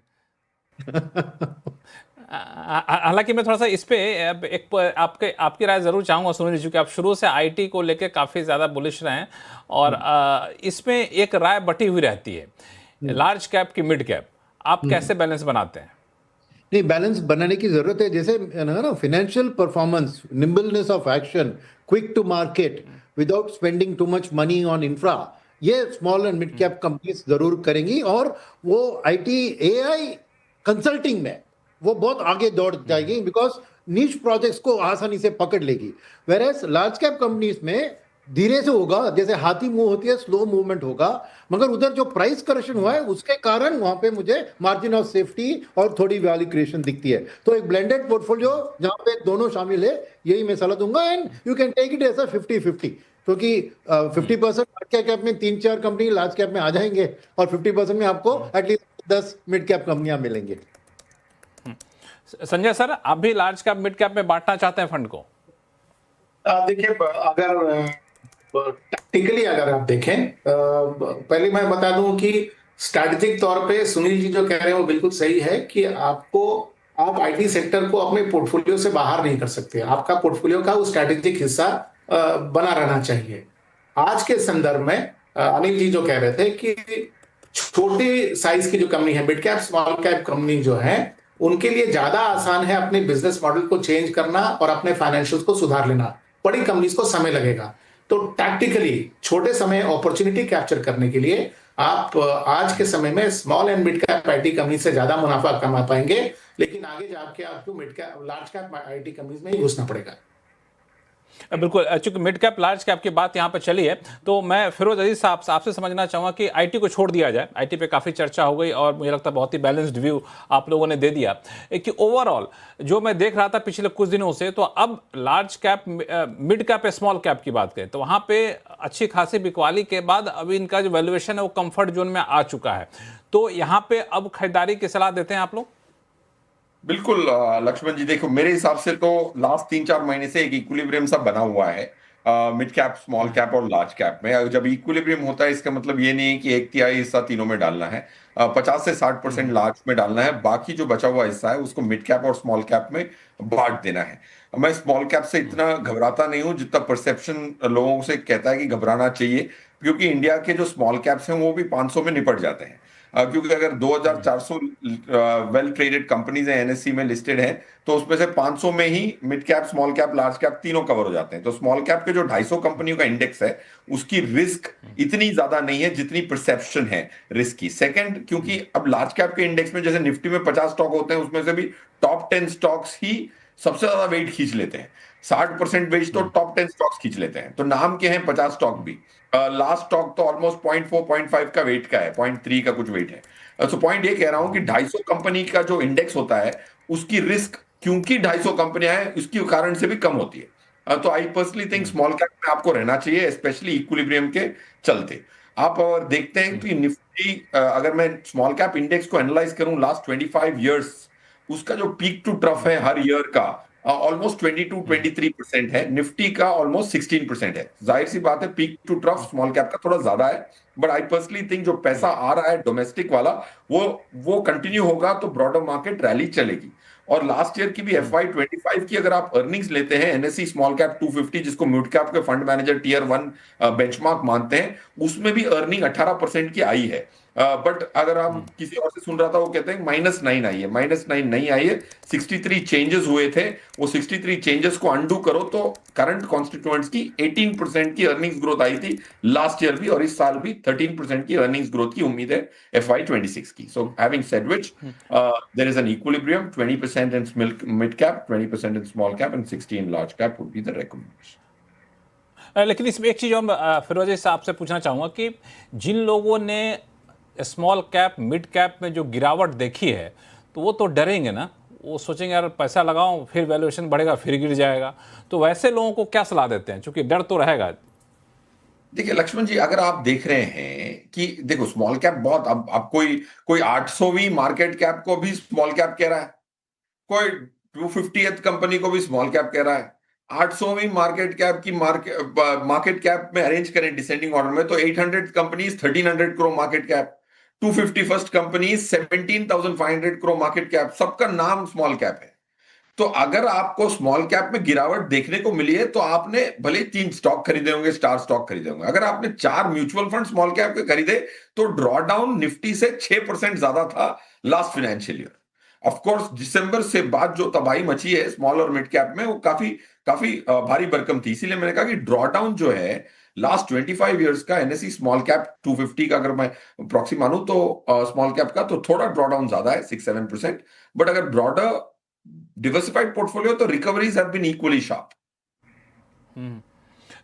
हालांकि मैं थोड़ा सा इस पे एक आपकी राय जरूर चाहूंगा सुनील जी, कि आप शुरू से आईटी को लेकर काफी ज्यादा बुलिश रहे हैं और इसमें एक राय बटी हुई रहती है, लार्ज कैप की मिड कैप, आप कैसे बैलेंस बनाते हैं? नहीं, बैलेंस बनाने की जरूरत है। जैसे ना financial performance, nimbleness of action, quick to market without spending too much money on infra, ये small and mid cap companies जरूर करेंगी। और वो आईटी एआई कंसल्टिंग में वो बहुत आगे दौड़ जाएगी, बिकॉज नीश प्रोजेक्ट्स को आसानी से पकड़ लेगी। वेरएस लार्ज कैप कंपनीज में धीरे से होगा, जैसे हाथी मूव होती है, स्लो मूवमेंट होगा, मगर उधर जो प्राइस करेक्शन हुआ है उसके कारण वहां पे मुझे मार्जिन ऑफ सेफ्टी और थोड़ी वैल्यू क्रिएशन दिखती है। तो एक ब्लेंडेड पोर्टफोलियो जहां पे दोनों शामिल है, यही मैं सलाह दूंगा। And you can take it as a 50-50, क्योंकि 50% लार्ज कैप में 3-4 कंपनी लार्ज कैप में आ जाएंगे और 50% में आपको एटलीस्ट 10 मिड कैप कंपनियां मिलेंगे। संजय सर, आप भी लार्ज कैप मिड कैप में बांटना चाहते हैं फंड को? देखिए, अगर टैक्टिकली अगर आप देखें, पहले मैं बता दूं कि स्ट्रैटेजिक तौर पे सुनील जी जो कह रहे हैं वो बिल्कुल सही है कि आप आईटी सेक्टर को अपने पोर्टफोलियो से बाहर नहीं कर सकते। आपका पोर्टफोलियो का वो स्ट्रैटेजिक हिस्सा बना रहना चाहिए। आज के संदर्भ में अनिल जी जो कह रहे थे कि छोटे साइज की जो कंपनी है, mid cap small cap company जो है, उनके लिए ज्यादा आसान है अपने बिजनेस मॉडल को चेंज करना और अपने फाइनेंशियल्स को सुधार लेना। बड़ी कंपनीज को समय लगेगा। तो टैक्टिकली छोटे समय अपॉर्चुनिटी कैप्चर करने के लिए आप आज के समय में small and mid cap IT company से ज्यादा मुनाफा कमा पाएंगे, लेकिन आगे जाके आपको mid cap large cap IT companies में ही घुसना पड़ेगा। बिल्कुल, चूंकि मिड कैप लार्ज कैप की बात यहाँ पे चली है, तो मैं फिरोज अजीज साहब आपसे समझना चाहूँगा कि आईटी को छोड़ दिया जाए। आईटी पे काफ़ी चर्चा हो गई और मुझे लगता है बहुत ही बैलेंस्ड व्यू आप लोगों ने दे दिया कि ओवरऑल जो मैं देख रहा था पिछले कुछ दिनों से, तो अब large cap mid cap small cap की बात करें तो वहाँ पे अच्छी खासी बिकवाली के बाद अभी इनका जो वैल्यूएशन है वो कंफर्ट जोन में आ चुका है। तो यहाँ पे अब खरीदारी की सलाह देते हैं आप लोग? बिल्कुल लक्ष्मण जी, देखो मेरे हिसाब से तो लास्ट 3-4 महीने से एक इक्विलिब्रियम सा बना हुआ है मिड कैप, स्मॉल कैप और लार्ज कैप में। जब इक्विलिब्रियम होता है इसका मतलब ये नहीं है कि 1/3 हिस्सा तीनों में डालना है। 50 से 60% लार्ज में डालना है, बाकी जो बचा हुआ हिस्सा है उसको मिड कैप और स्मॉल कैप में बांट देना है। मैं स्मॉल कैप से इतना घबराता नहीं हूं जितना परसेप्शन लोगों से कहता है कि घबराना चाहिए, क्योंकि इंडिया के जो स्मॉल कैप्स हैं वो भी 500 में निपट जाते हैं। क्योंकि अगर 2400 वेल ट्रेडेड कंपनीज हैं एनएससी में लिस्टेड हैं, तो उसमें से 500 में ही mid cap, small cap, large cap तीनों कवर हो जाते हैं। तो स्मॉल कैप के जो 250 कंपनियों का इंडेक्स है उसकी रिस्क इतनी ज्यादा नहीं है जितनी परसेप्शन है रिस्क की। सेकंड, क्योंकि अब लार्ज कैप के इंडेक्स में जैसे निफ्टी में 50 स्टॉक होते हैं, उसमें से भी टॉप 10 स्टॉक्स ही सबसे ज्यादा वेट खींच लेते हैं। 60% वेट तो टॉप 10 स्टॉक्स खींच लेते हैं। तो नाम के हैं 50 स्टॉक भी, लास्ट स्टॉक तो ऑलमोस्ट 0.4 0.5 का वेट का है, 0.3 का कुछ वेट है। तो पॉइंट ये कह रहा हूं कि 250 कंपनी का जो इंडेक्स होता है उसकी रिस्क, क्योंकि 250 कंपनियां हैं, उसकी कारण से भी कम होती है। तो आई पर्सनली थिंक स्मॉल कैप में आपको रहना चाहिए, स्पेशली इक्विलिब्रियम के चलते। आप और देखते हैं कि निफ्टी, अगर मैं स्मॉल कैप इंडेक्स को एनालाइज करूं लास्ट 25 ईयर्स, उसका जो पीक टू ट्रफ है हर ईयर का ऑलमोस्ट 22-23% है। निफ्टी का ऑलमोस्ट 16% है। जाहिर सी बात है peak to trough small cap का थोड़ा ज्यादा है, बट आई पर्सनली थिंक जो पैसा आ रहा है डोमेस्टिक वाला वो कंटिन्यू होगा तो ब्रॉडर मार्केट रैली चलेगी। और लास्ट ईयर की भी FY25 की अगर आप अर्निंग्स लेते हैं, एनएससी स्मॉल कैप 250 जिसको मिड कैप के फंड मैनेजर टियर 1 बेंचमार्क मानते हैं, उसमें भी अर्निंग 18% की आई है। बट अगर आप किसी और से सुन रहा था वो कहते हैं -9 आई है। -9 नहीं आई है, 63 चेंजेस हुए थे। वो 63 चेंजेस को अंडू करो तो करंट कॉन्स्टिट्यूएंट्स की 18% की अर्निंग्स ग्रोथ आई थी लास्ट ईयर भी, और इस साल भी 13% की अर्निंग्स ग्रोथ की उम्मीद है FY26 की। So having said which, there is an equilibrium, 20% in mid cap, 20% in small cap and 60 in large cap would be the recommendation. लेकिन इसमें एक चीज और फिरोज साहब से पूछना चाहूंगा कि जिन लोगों ने स्मॉल कैप मिड कैप में जो गिरावट देखी है, तो वो तो डरेंगे ना, वो सोचेंगे यार पैसा लगाऊं, फिर वैल्यूएशन बढ़ेगा, फिर गिर जाएगा। तो वैसे लोगों को क्या सलाह देते हैं, क्योंकि डर तो रहेगा। देखिए लक्ष्मण जी, अगर आप देख रहे हैं कि देखो स्मॉल कैप बहुत, अब कोई 800वीं मार्केट कैप को भी स्मॉल कैप कह रहा है, कोई 250th कंपनी को भी स्मॉल कैप कह रहा है। 800वीं मार्केट कैप की मार्केट कैप में अरेंज करें डिसेंडिंग ऑर्डर में तो 800 companies 1300 crore market cap, 251st companies 17,500 crore market cap, सबका नाम स्मॉल कैप है। तो अगर आपको स्मॉल कैप में गिरावट देखने को मिली है तो आपने भले 3 स्टॉक खरीदे होंगे, स्टार स्टॉक खरीदे होंगे, अगर आपने 4 म्यूचुअल फंड स्मॉल कैप के खरीदे तो ड्रॉडाउन निफ्टी से 6% ज्यादा था last financial year. Of course दिसंबर से बाद जो तबाही मची है स्मॉल और मिड कैप में वो काफी काफी भारी भरकम थी। इसीलिए मैंने कहा कि ड्रॉडाउन जो है लास्ट 25 इयर्स का एनएसई स्मॉल कैप 250 का अगर मैं प्रॉक्सी मानूं तो स्मॉल कैप का तो थोड़ा ड्रॉडाउन ज्यादा है 6-7%, बट अगर ब्रॉडर डिवर्सिफाइड पोर्टफोलियो तो recoveries have been equally sharp.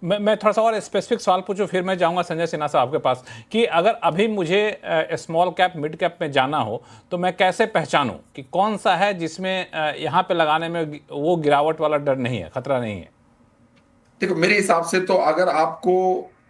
मैं थोड़ा सा और स्पेसिफिक सवाल पूछूं, फिर मैं जाऊंगा संजय सिन्हा साहब के पास कि अगर अभी मुझे स्मॉल कैप मिड कैप में जाना हो तो मैं कैसे पहचानूं कि कौन सा है जिसमें यहाँ पे लगाने में वो गिरावट वाला डर नहीं है, खतरा नहीं है। देखो मेरे हिसाब से तो अगर आपको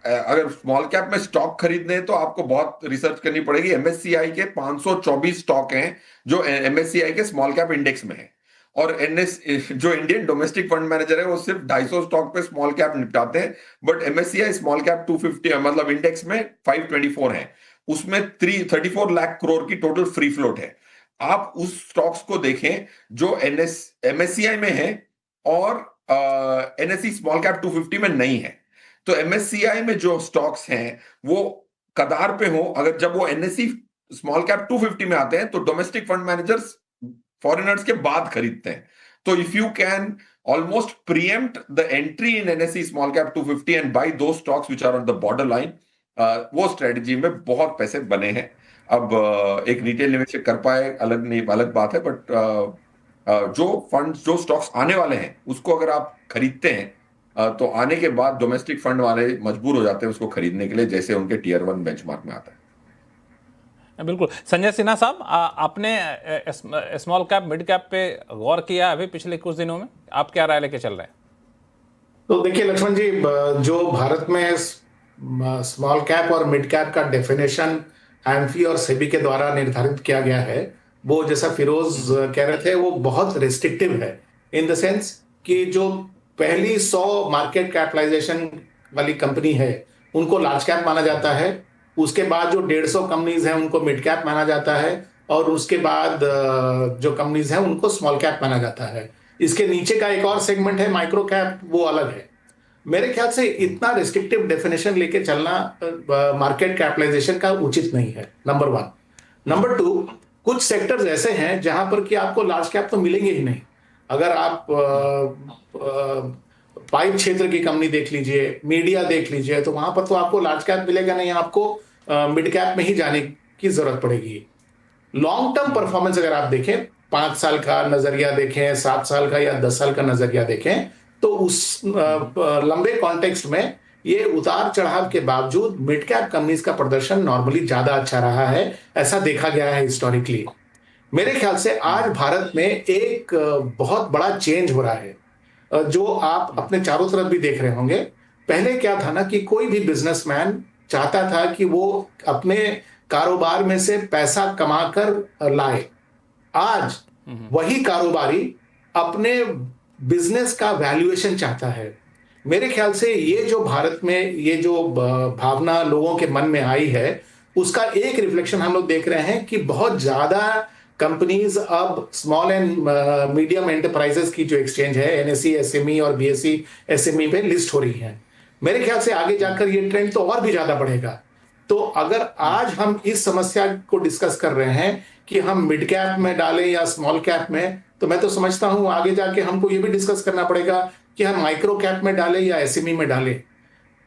अगर स्मॉल कैप में स्टॉक खरीदने हैं तो आपको बहुत रिसर्च करनी पड़ेगी। एमएससीआई के 524 स्टॉक हैं जो एमएससीआई के स्मॉल कैप इंडेक्स में है, और जो इंडियन डोमेस्टिक फंड मैनेजर है वो सिर्फ 250 स्टॉक पे स्मॉल कैप निपटाते हैं, बट एमएससीआई स्मॉल कैप 250 मतलब इंडेक्स में 524 है, उसमें 34 लाख करोड़ की टोटल फ्री फ्लोट है। आप उस स्टॉक्स को देखें जो एमएससीआई में है और एनएसई स्मॉल कैप 250 में नहीं है। तो एमएससीआई में जो स्टॉक्स हैं वो कदार पे हो, अगर जब वो एनएसई स्मॉल कैप 250 में आते हैं तो डोमेस्टिक फंड मैनेजर्स फॉरेनर्स के बाद खरीदते हैं। तो if you can almost preempt the entry in NSE small cap 250 and buy दो stocks which are on the border line, वो स्ट्रेटजी में बहुत पैसे बने हैं। अब एक रिटेल निवेशक कर पाए अलग बात है, बट जो फंड जो स्टॉक्स आने वाले हैं उसको अगर आप खरीदते हैं तो आने के बाद डोमेस्टिक फंड वाले मजबूर हो जाते हैं उसको खरीदने के लिए, जैसे उनके टियर 1 बेंचमार्क में आता है। बिल्कुल। संजय सिन्हा साहब, आपने स्मॉल कैप मिड कैप पे गौर किया अभी पिछले कुछ दिनों में, आप क्या राय लेके चल रहे हैं? तो देखिए लक्ष्मण जी, जो भारत में स्मॉल कैप और मिड कैप का डेफिनेशन एम्फी और सेबी के द्वारा निर्धारित किया गया है, वो जैसा फिरोज कह रहे थे वो बहुत रिस्ट्रिक्टिव है, इन द सेंस कि जो पहली 100 मार्केट कैपिटलाइजेशन वाली कंपनी है उनको लार्ज कैप माना जाता है, उसके बाद जो 150 कंपनीज हैं उनको मिड कैप माना जाता है, और उसके बाद जो कंपनीज हैं उनको स्मॉल कैप माना जाता है। इसके नीचे का एक और सेगमेंट है माइक्रो कैप, वो अलग है। मेरे ख्याल से इतना रिस्ट्रिक्टिव डेफिनेशन लेके चलना मार्केट कैपिटलाइजेशन का उचित नहीं है, नंबर 1। नंबर 2, कुछ सेक्टर्स ऐसे हैं जहां पर कि आपको लार्ज कैप तो मिलेंगे ही नहीं। अगर आप पाइप क्षेत्र की कंपनी देख लीजिए, मीडिया देख लीजिए, तो वहां पर तो आपको लार्ज कैप मिलेगा नहीं, आपको मिड कैप में ही जाने की जरूरत पड़ेगी। लॉन्ग टर्म परफॉर्मेंस अगर आप देखें, 5 साल का नजरिया देखें, 7 साल का या 10 साल का नजरिया देखें, तो उस लंबे कॉन्टेक्स्ट में ये उतार चढ़ाव के बावजूद मिड कैप कंपनीज का प्रदर्शन नॉर्मली ज्यादा अच्छा रहा है, ऐसा देखा गया है हिस्टोरिकली। मेरे ख्याल से आज भारत में एक बहुत बड़ा चेंज हो रहा है, जो आप अपने चारों तरफ भी देख रहे होंगे। पहले क्या था ना कि कोई भी बिजनेसमैन चाहता था कि वो अपने कारोबार में से पैसा कमाकर लाए। आज वही कारोबारी अपने बिजनेस का वैल्यूएशन चाहता है। मेरे ख्याल से ये जो भारत में ये जो भावना लोगों के मन में आई है, उसका एक रिफ्लेक्शन हम लोग देख रहे हैं कि बहुत ज्यादा कंपनीज अब स्मॉल एंड मीडियम एंटरप्राइजेस की जो एक्सचेंज है एनएसई एसएमई और बीएसई एसएमई पे लिस्ट हो रही है। मेरे ख्याल से आगे जाकर ये ट्रेंड तो और भी ज्यादा बढ़ेगा। तो अगर आज हम इस समस्या को डिस्कस कर रहे हैं कि हम मिड कैप में डालें या स्मॉल कैप में, तो मैं तो समझता हूं आगे जाके हमको ये भी डिस्कस करना पड़ेगा कि हम माइक्रो कैप में डालें या एसएमई में डालें।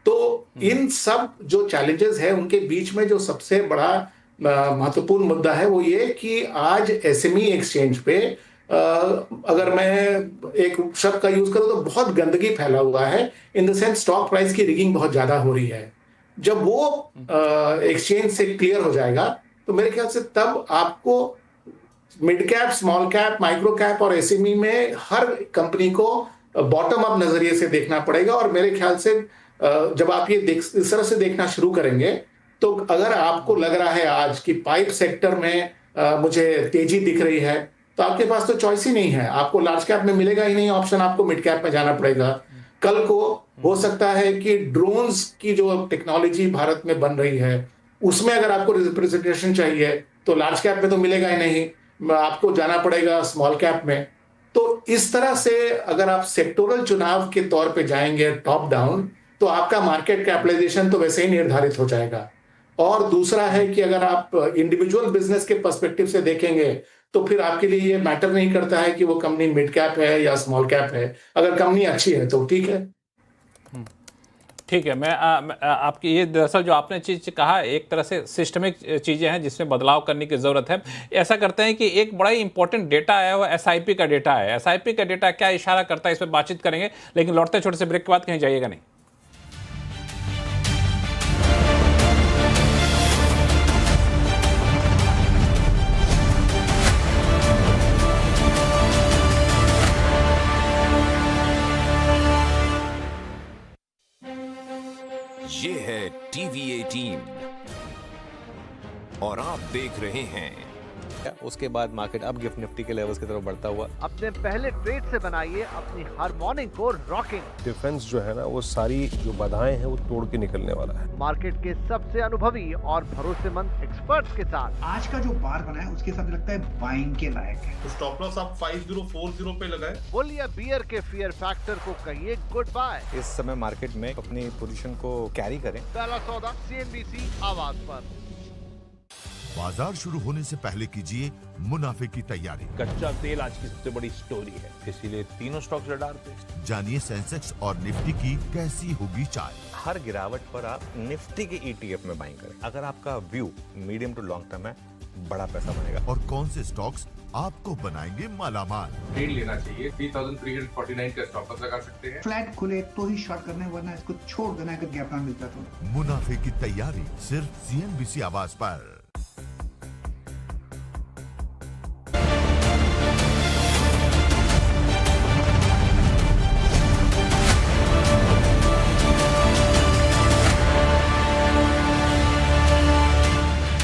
तो इन सब जो चैलेंजेस है उनके बीच में जो सबसे बड़ा महत्वपूर्ण मुद्दा है वो ये कि आज एसएमई एक्सचेंज पे अगर मैं एक शब्द का यूज करूं तो बहुत गंदगी फैला हुआ है, in the sense stock price की रिगिंग बहुत ज्यादा हो रही है। जब वो एक्सचेंज से क्लियर हो जाएगा तो मेरे ख्याल से तब आपको mid cap, small cap, micro cap और एसएमई में हर कंपनी को बॉटम अप नजरिए से देखना पड़ेगा। और मेरे ख्याल से जब आप ये इस तरह से देखना शुरू करेंगे, तो अगर आपको लग रहा है आज कि पाइप सेक्टर में मुझे तेजी दिख रही है, तो आपके पास तो चॉइस ही नहीं है, आपको लार्ज कैप में मिलेगा ही नहीं ऑप्शन, आपको मिड कैप में जाना पड़ेगा। कल को हो सकता है कि ड्रोन्स की जो टेक्नोलॉजी भारत में बन रही है, उसमें अगर आपको रिप्रेजेंटेशन चाहिए तो लार्ज कैप में तो मिलेगा ही नहीं, आपको जाना पड़ेगा स्मॉल कैप में। तो इस तरह से अगर आप सेक्टोरल चुनाव के तौर पे जाएंगे टॉप डाउन, तो आपका मार्केट कैपिटलाइजेशन तो वैसे ही निर्धारित हो जाएगा। और दूसरा है कि अगर आप इंडिविजुअल बिजनेस के पर्सपेक्टिव से देखेंगे, तो फिर आपके लिए ये मैटर नहीं करता है कि वो कंपनी मिड कैप है या स्मॉल कैप है। अगर कंपनी अच्छी है तो ठीक है। ठीक है। मैं आपकी ये दरअसल जो आपने चीज़ कहा, एक तरह से सिस्टमिक चीज़ें हैं जिसमें बदलाव करने की ज़रूरत है। ऐसा करते हैं कि एक बड़ा ही इंपॉर्टेंट डेटा है, वो एसआईपी का डेटा है। एसआईपी का डेटा क्या इशारा करता है, इस पर बातचीत करेंगे, लेकिन लौटते छोटे से ब्रेक के बाद कहीं जाइएगा नहीं। ये है टीवी 18 और आप देख रहे हैं। उसके बाद मार्केट अब गिफ्ट निफ्टी के लेवल्स की तरफ बढ़ता हुआ। अपने पहले ट्रेड से बनाइए अपनी हर मॉर्निंग को रॉकिंग। डिफेंस जो है ना, वो सारी जो बाधाएं हैं वो तोड़ के निकलने वाला है। मार्केट के सबसे अनुभवी और भरोसेमंद एक्सपर्ट्स के साथ। आज का जो बार बना है उसके साथ लगता है बाइंग के लायक है। तो स्टॉप लॉस आप 5040 पे लगाए। बुल या बियर के फियर फैक्टर को कहिए गुड बाय। इस समय मार्केट में अपनी पोजीशन को कैरी करें। पहला सौदा सीएनबीसी आवाज पर। बाजार शुरू होने से पहले कीजिए मुनाफे की तैयारी। कच्चा तेल आज की सबसे बड़ी स्टोरी है, इसीलिए तीनों स्टॉक्स रडार पे। जानिए सेंसेक्स और निफ्टी की कैसी होगी चाल। हर गिरावट पर आप निफ्टी के ईटीएफ में बाइंग करें। अगर आपका view medium to long term है, बड़ा पैसा बनेगा। और कौन से स्टॉक्स आपको बनाएंगे मालामाल। ट्रेड लेना चाहिए, 3349 का स्टॉप लॉस लगा सकते हैं। फ्लैट खुले तो ही शॉर्ट करना है, वरना इसको छोड़ देना अगर गैप ना मिलता तो। मुनाफे की तैयारी सिर्फ सीएनबीसी आवाज पर।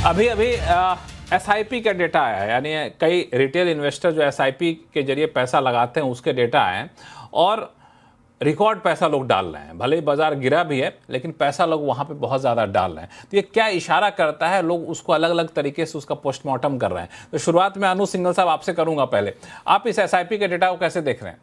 अभी एसआईपी का डेटा आया है, यानी कई रिटेल इन्वेस्टर जो एसआईपी के जरिए पैसा लगाते हैं उसके डेटा आए और रिकॉर्ड पैसा लोग डाल रहे हैं। भले ही बाजार गिरा भी है, लेकिन पैसा लोग वहाँ पे बहुत ज़्यादा डाल रहे हैं। तो ये क्या इशारा करता है? लोग उसको अलग अलग तरीके से उसका पोस्टमार्टम कर रहे हैं। तो शुरुआत में अनु सिंघल साहब आपसे करूँगा। पहले आप इस एसआईपी के डेटा को कैसे देख रहे हैं?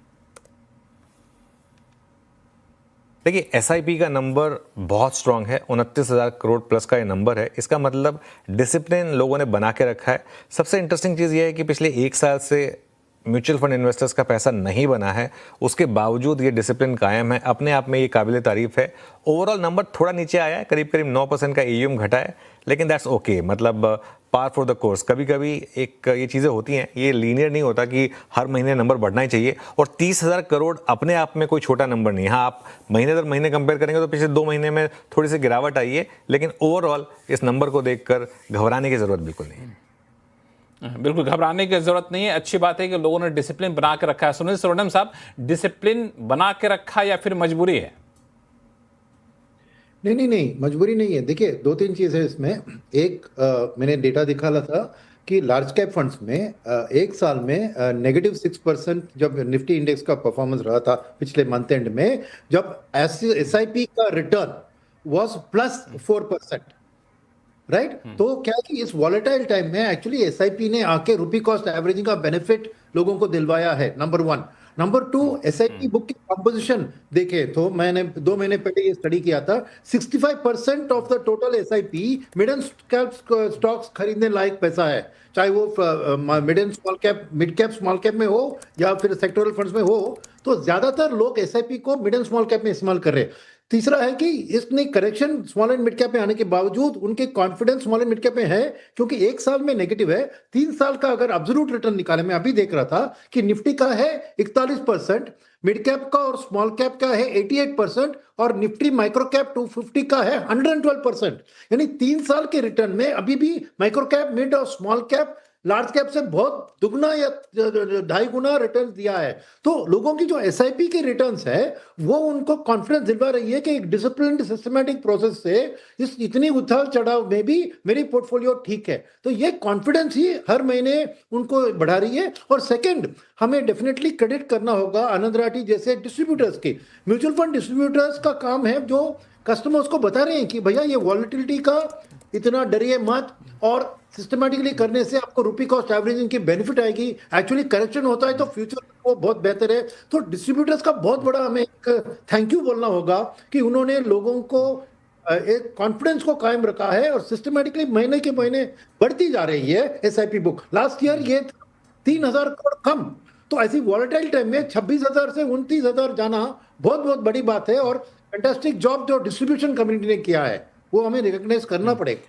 देखिए, एसआईपी का नंबर बहुत स्ट्रांग है, 29,000 करोड़ प्लस का ये नंबर है। इसका मतलब डिसिप्लिन लोगों ने बना के रखा है। सबसे इंटरेस्टिंग चीज़ ये है कि पिछले एक साल से म्यूचुअल फंड इन्वेस्टर्स का पैसा नहीं बना है, उसके बावजूद ये डिसिप्लिन कायम है। अपने आप में ये काबिल तारीफ है। ओवरऑल नंबर थोड़ा नीचे आया है, करीब करीब 9% का एयूएम घटा है, लेकिन दैट्स ओके। मतलब पार फॉर द कोर्स। कभी कभी एक ये चीज़ें होती हैं, ये लीनियर नहीं होता कि हर महीने नंबर बढ़ना ही चाहिए। और 30,000 करोड़ अपने आप में कोई छोटा नंबर नहीं है। हाँ, आप महीने दर महीने कंपेयर करेंगे तो पिछले 2 महीने में थोड़ी सी गिरावट आई है, लेकिन ओवरऑल इस नंबर को देखकर घबराने की ज़रूरत बिल्कुल नहीं है। बिल्कुल घबराने की जरूरत नहीं है। अच्छी बात है कि लोगों ने डिसिप्लिन बना के रखा है। सुनील सोनम साहब, डिसिप्लिन बना के रखा या फिर मजबूरी है? नहीं, मजबूरी नहीं है। देखिए, 2-3 चीज़ है इसमें। एक मैंने डेटा दिखाला था कि लार्ज कैप फंड्स में एक साल में -6% जब निफ्टी इंडेक्स का परफॉर्मेंस रहा था पिछले मंथ एंड में, जब एसआईपी का रिटर्न वाज +4%, राइट। तो क्या है कि इस वॉलेटाइल टाइम में एक्चुअली एसआईपी ने आके रुपी कॉस्ट एवरेजिंग का बेनिफिट लोगों को दिलवाया है, नंबर 1। नंबर 2, एसआईपी बुक की कंपोजिशन देखे तो मैंने 2 महीने पहले ये स्टडी किया था, 65% of the total SIP mid and cap stocks खरीदने लायक पैसा है, चाहे वो mid and small cap, mid cap small cap में हो या फिर सेक्टोरल फंड्स में हो। तो ज्यादातर लोग एसआईपी को मिड एंड स्मॉल कैप में इस्तेमाल कर रहे हैं। तीसरा है कि इसने correction small and mid cap में आने के बावजूद उनके confidence small and mid cap में है, क्योंकि एक साल में नेगेटिव है। 3 साल का अगर एब्सोल्यूट रिटर्न निकाले, मैं अभी देख रहा था कि निफ्टी का है 41%, मिड कैप का और स्मॉल कैप का है 88% और निफ्टी माइक्रो कैप 250 का है 112%। यानी 3 साल के रिटर्न में अभी भी माइक्रो कैप, मिड और स्मॉल कैप लार्ज कैप से बहुत दुगना या 2.5 गुना रिटर्न दिया है। तो लोगों की जो एसआईपी की रिटर्न्स है वो उनको कॉन्फिडेंस दिलवा रही है कि एक डिसिप्लिन्ड सिस्टमैटिक प्रोसेस से इस इतनी उथल चढ़ाव में भी मेरी पोर्टफोलियो ठीक है। तो ये कॉन्फिडेंस ही हर महीने उनको बढ़ा रही है। और सेकंड, हमें डेफिनेटली क्रेडिट करना होगा आनंद राठी जैसे डिस्ट्रीब्यूटर्स के। म्यूचुअल फंड डिस्ट्रीब्यूटर्स का काम है जो कस्टमर्स को बता रहे हैं कि भैया ये वॉलेटिलिटी का इतना डरिए मत, और सिस्टमैटिकली करने से आपको रुपी कॉस्ट एवरेजिंग की बेनिफिट आएगी। एक्चुअली करेक्शन होता है तो फ्यूचर वो बहुत बेहतर है। तो डिस्ट्रीब्यूटर्स का बहुत बड़ा हमें एक थैंक यू बोलना होगा कि उन्होंने लोगों को एक कॉन्फिडेंस को कायम रखा है और सिस्टमैटिकली महीने के महीने बढ़ती जा रही है एसआईपी बुक। लास्ट ईयर ये 3,000 करोड़ कम, तो ऐसी वॉलेटाइल टाइम में 26,000 से 29,000 जाना बहुत बहुत बड़ी बात है। और फैंटास्टिक जॉब जो डिस्ट्रीब्यूशन कम्युनिटी ने किया है वो हमें रिकॉग्नाइज करना पड़ेगा।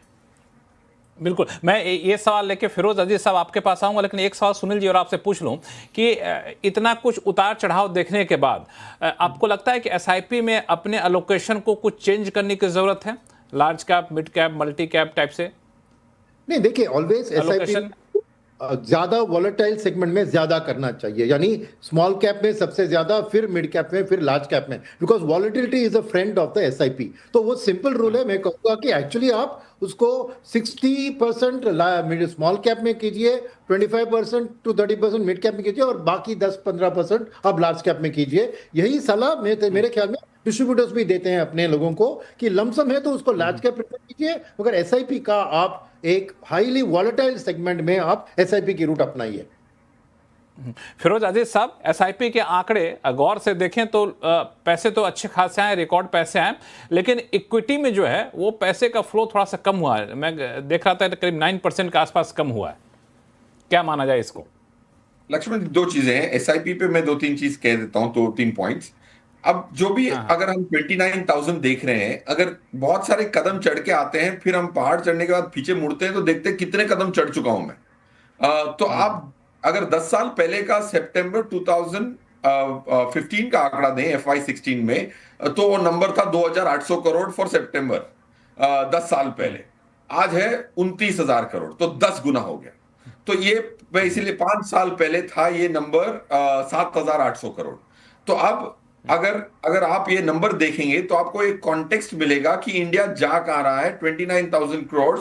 बिल्कुल, मैं ये सवाल लेके फिरोज अजीज साहब आपके पास आऊंगा, लेकिन एक सवाल सुनील जी और आपसे पूछ लूं कि इतना कुछ उतार चढ़ाव देखने के बाद आपको लगता है कि एसआईपी में अपने अलोकेशन को कुछ चेंज करने की जरूरत है, large cap, mid cap, multi cap type से? नहीं, देखिए ऑलवेज एसआईपी ज्यादा वॉलेटाइल सेगमेंट में ज्यादा करना चाहिए, यानी स्मॉल कैप में सबसे ज्यादा, फिर मिड कैप में, फिर लार्ज कैप में, because volatility is a friend of the SIP. तो वो सिंपल रूल है। मैं कहूंगा कि एक्चुअली आप उसको 60% स्मॉल कैप में कीजिए, 25% to 30% मिड कैप में कीजिए और बाकी 10-15% आप लार्ज कैप में कीजिए। यही सलाह मेरे ख्याल में डिस्ट्रीब्यूटर्स भी देते हैं अपने लोगों को कि लमसम है तो उसको लार्ज कैप प्रेफर कीजिए, मगर एसआईपी का आप एक हाईली वॉलेटाइल सेगमेंट में आप एसआईपी की रूट अपनाइए। फिरोज अजीज साहब, एसआईपी के आंकड़े गौर से देखें तो पैसे तो अच्छे खासे आए, रिकॉर्ड पैसे आए, लेकिन इक्विटी में जो है वो पैसे का फ्लो थोड़ा सा कम हुआ है। मैं देख रहा था करीब 9% के आसपास कम हुआ है। क्या माना जाए इसको? लक्ष्मण, दो चीजें हैं एसआईपी पे, मैं 2-3 चीज कह देता हूं, 2-3 पॉइंट्स। अब जो भी अगर हम 29,000 देख रहे हैं, अगर बहुत सारे कदम चढ़ के आते हैं, फिर हम पहाड़ चढ़ने के बाद पीछे मुड़ते हैं तो देखते हैं कितने कदम चढ़ चुका हूं मैं। तो आप अगर 10 साल पहले का सितंबर 2015 का आंकड़ा दें FY16 में, तो वो नंबर था 2,800 करोड़ फॉर सितंबर 10 साल पहले। आज है 29,000 करोड़, तो 10 गुना हो गया। तो ये इसीलिए 5 साल पहले था ये नंबर 7,800 करोड़। तो अब अगर आप ये नंबर देखेंगे तो आपको एक कॉन्टेक्स्ट मिलेगा कि इंडिया जा कहां रहा है। 29,000 करोड़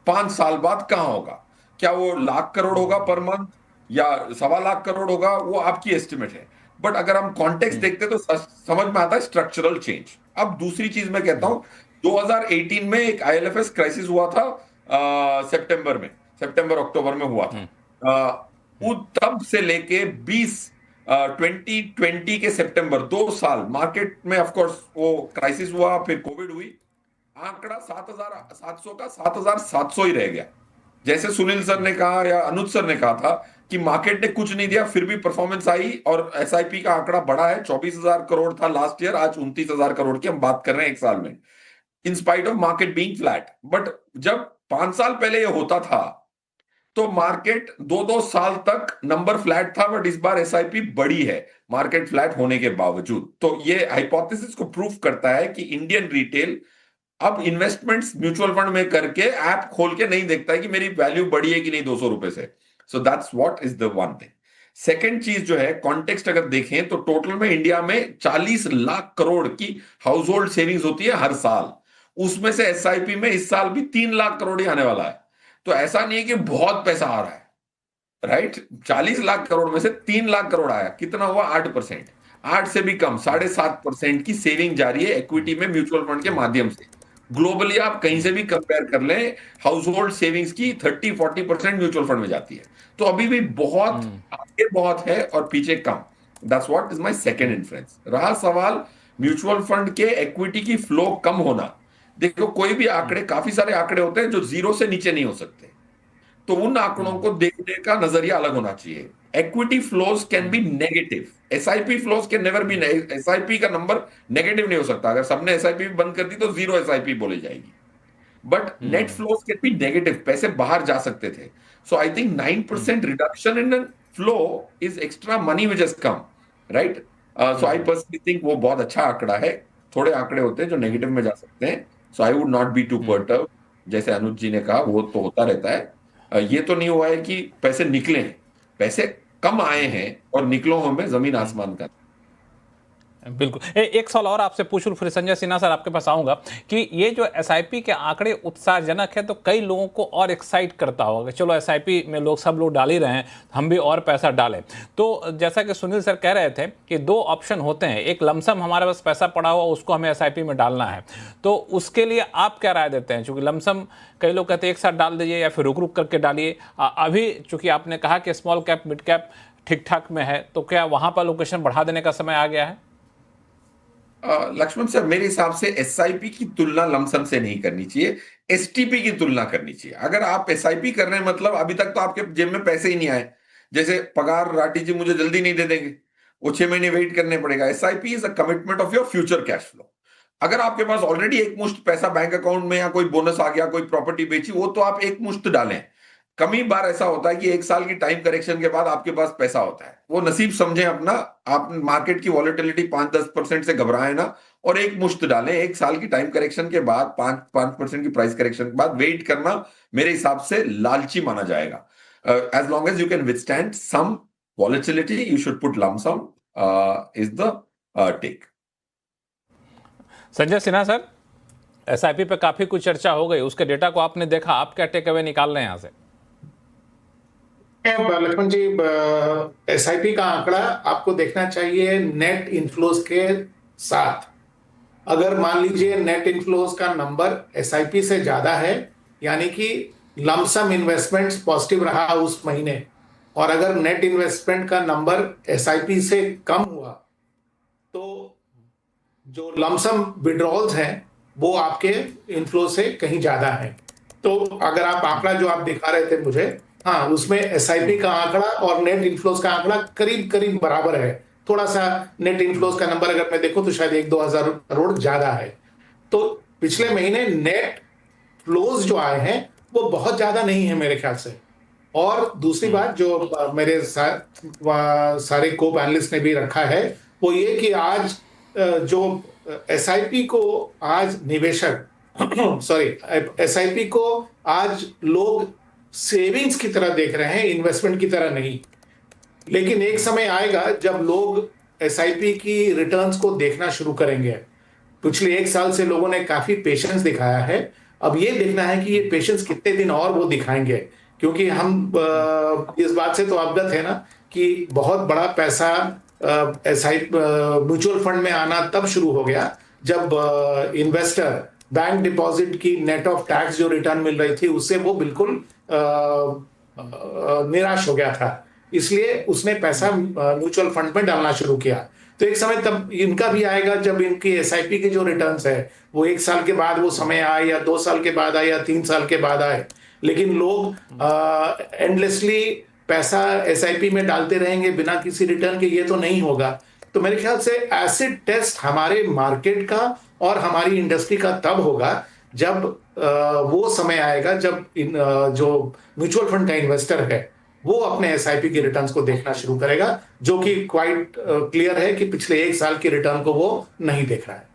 5 साल बाद कहां होगा? क्या वो लाख करोड़ होगा पर मंथ या 1.25 लाख करोड़ होगा? वो आपकी एस्टिमेट है। बट अगर हम कॉन्टेक्स्ट देखते तो समझ में आता है स्ट्रक्चरल चेंज। अब दूसरी चीज मैं कहता हूं, 2018 में एक IL&FS क्राइसिस हुआ था, सितंबर अक्टूबर में हुआ था। तब से लेके 2020 के सितंबर, 2 साल मार्केट में ऑफ कोर्स वो क्राइसिस हुआ, फिर कोविड हुई, आंकड़ा 7,700 का 7,700 ही रह गया। जैसे सुनील सर ने कहा या अनुज सर ने कहा था कि मार्केट ने कुछ नहीं दिया, फिर भी परफॉर्मेंस आई और एसआईपी का आंकड़ा बढ़ा है। 24,000 करोड़ था लास्ट ईयर, आज 29,000 करोड़ की हम बात कर रहे हैं एक साल में, in spite of market being flat. But जब 5 साल पहले ये होता था तो मार्केट 2-2 साल तक नंबर फ्लैट था, बट इस बार एसआईपी बड़ी है मार्केट फ्लैट होने के बावजूद। तो ये हाइपोथेसिस को प्रूव करता है कि इंडियन रिटेल अब इन्वेस्टमेंट्स म्यूचुअल फंड में करके ऐप खोल के नहीं देखता है कि मेरी वैल्यू बढ़ी है कि नहीं 200 रुपए से। So that's what is the one thing. Second चीज जो है, कॉन्टेक्स्ट अगर देखें तो टोटल में इंडिया में 40 लाख करोड़ की हाउस होल्ड सेविंग्स होती है हर साल। उसमें से एसआईपी में इस साल भी 3 लाख करोड़ ही आने वाला है। तो ऐसा नहीं है कि बहुत पैसा आ रहा है, राइट? 40 लाख करोड़ में से 3 लाख करोड़ आया, कितना हुआ? 8%, 8 से भी कम, 7.5% की सेविंग जारी है इक्विटी में म्यूचुअल फंड के माध्यम से। ग्लोबली आप कहीं से भी कंपेयर कर लें, हाउस होल्ड सेविंग्स की 30-40% म्यूचुअल फंड में जाती है। तो अभी भी बहुत आगे बहुत है और पीछे कम। That's what is my second influence. रहा सवाल म्यूचुअल फंड के इक्विटी की फ्लो कम होना, देखो कोई भी आंकड़े, काफी सारे आंकड़े होते हैं जो 0 से नीचे नहीं हो सकते, तो उन आंकड़ों को देखने का नजरिया अलग होना चाहिए। Equity flows can be negative, SIP flows can never be, SIP का नंबर नेगेटिव नहीं हो सकता। अगर सबने एसआईपी बंद कर दी तो 0 एसआईपी बोली जाएगी। But net flows can be negative, पैसे बाहर जा सकते थे। So I think 9% reduction in flow is extra money which has come, right? So I personally think वो बहुत अच्छा आंकड़ा है। थोड़े आंकड़े होते हैं जो नेगेटिव में जा सकते हैं, so I would not be too perturb. जैसे अनुज जी ने कहा, वो तो होता रहता है। ये तो नहीं हुआ है कि पैसे निकले हैं, पैसे कम आए हैं और निकलों में जमीन आसमान का। बिल्कुल। एक सवाल और आपसे पूछूं, फिर संजय सिन्हा सर आपके पास आऊंगा कि ये जो एसआईपी के आंकड़े उत्साहजनक है तो कई लोगों को और एक्साइट करता होगा कि चलो एसआईपी में सब लोग डाल ही रहे हैं, हम भी और पैसा डालें। तो जैसा कि सुनील सर कह रहे थे कि दो ऑप्शन होते हैं, एक लमसम हमारे पास पैसा पड़ा हुआ उसको हमें एसआईपी में डालना है, तो उसके लिए आप क्या राय देते हैं? चूंकि लमसम कई लोग कहते हैं एक साथ डाल दीजिए या फिर रुक रुक करके डालिए। अभी चूंकि आपने कहा कि स्मॉल कैप मिड कैप ठीक ठाक में है, तो क्या वहां पर लोकेशन बढ़ा देने का समय आ गया है? लक्ष्मण सर, मेरे हिसाब से एसआईपी की तुलना लमसम से नहीं करनी चाहिए, एसटीपी की तुलना करनी चाहिए। अगर आप एसआईपी कर रहे हैं मतलब अभी तक तो आपके जेब में पैसे ही नहीं आए, जैसे पगार राठी जी मुझे जल्दी नहीं दे देंगे, वो 6 महीने वेट करने पड़ेगा। SIP is a commitment of your future cash flow. अगर आपके पास ऑलरेडी एक मुश्त पैसा बैंक अकाउंट में या कोई बोनस आ गया, कोई प्रॉपर्टी बेची, वो तो आप एक मुश्त डालें। कमी बार ऐसा होता है कि 1 साल की टाइम करेक्शन के बाद आपके पास पैसा होता है, वो नसीब समझें अपना। आप मार्केट की वॉलेटिलिटी 5-10% से घबराएं ना और एक मुश्त डालें। 1 साल की टाइम करेक्शन के बाद 5% की प्राइस करेक्शन के बाद वेट करना मेरे हिसाब से लालची माना जाएगा। As long as you can withstand some volatility you should put lump sum is the take. Sanjay Sinha sir, SIP पे काफी कुछ चर्चा हो गई, उसके डेटा को आपने देखा, आप क्या टेक अवे निकाल रहे हैं यहां से? लक्ष्मण जी, एसआईपी का आंकड़ा आपको देखना चाहिए नेट इनफ्लोज के साथ। अगर मान लीजिए नेट इनफ्लोज का नंबर एसआईपी से ज्यादा है, यानी कि लमसम इन्वेस्टमेंट्स पॉजिटिव रहा उस महीने, और अगर नेट इन्वेस्टमेंट का नंबर एसआईपी से कम हुआ, तो जो लमसम विड्रॉल्स हैं वो आपके इनफ्लो से कहीं ज्यादा है। तो अगर आप आंकड़ा जो आप दिखा रहे थे मुझे, हाँ, उसमें एसआईपी का आंकड़ा और नेट इनफ्लोज का आंकड़ा करीब करीब बराबर है। थोड़ा सा नेट इनफ्लोज का नंबर अगर मैं देखूं तो शायद 1-2 हजार करोड़ ज्यादा है। तो पिछले महीने नेट फ्लोज जो आए हैं वो बहुत ज्यादा नहीं है मेरे ख्याल से। और दूसरी बात जो मेरे सारे को पैनलिस्ट ने भी रखा है वो ये कि आज जो एसआईपी को आज निवेशक एसआईपी को आज लोग सेविंग्स की तरह देख रहे हैं, इन्वेस्टमेंट की तरह नहीं। लेकिन एक समय आएगा जब लोग एसआईपी की रिटर्न्स को देखना शुरू करेंगे। पिछले 1 साल से लोगों ने काफी पेशेंस दिखाया है, अब ये देखना है कि ये पेशेंस कितने दिन और वो दिखाएंगे, क्योंकि हम इस बात से तो अवगत है ना कि बहुत बड़ा पैसा म्यूचुअल फंड में आना तब शुरू हो गया जब इन्वेस्टर बैंक डिपॉजिट की नेट ऑफ टैक्स जो रिटर्न मिल रही थी उससे वो बिल्कुल निराश हो गया था, इसलिए उसने पैसा म्यूचुअल फंड में डालना शुरू किया। तो एक समय तब इनका भी आएगा जब इनकी एसआईपी के जो रिटर्न्स है वो 1 साल के बाद वो समय आए, या 2 साल के बाद आए, या 3 साल के बाद आए। लेकिन लोग एंडलेसली पैसा एसआईपी में डालते रहेंगे बिना किसी रिटर्न के, ये तो नहीं होगा। तो मेरे ख्याल से एसिड टेस्ट हमारे मार्केट का और हमारी इंडस्ट्री का तब होगा जब वो समय आएगा जब जो म्यूचुअल फंड का इन्वेस्टर है वो अपने एसआईपी की रिटर्न्स को देखना शुरू करेगा, जो कि क्वाइट क्लियर है कि पिछले 1 साल की रिटर्न को वो नहीं देख रहा है।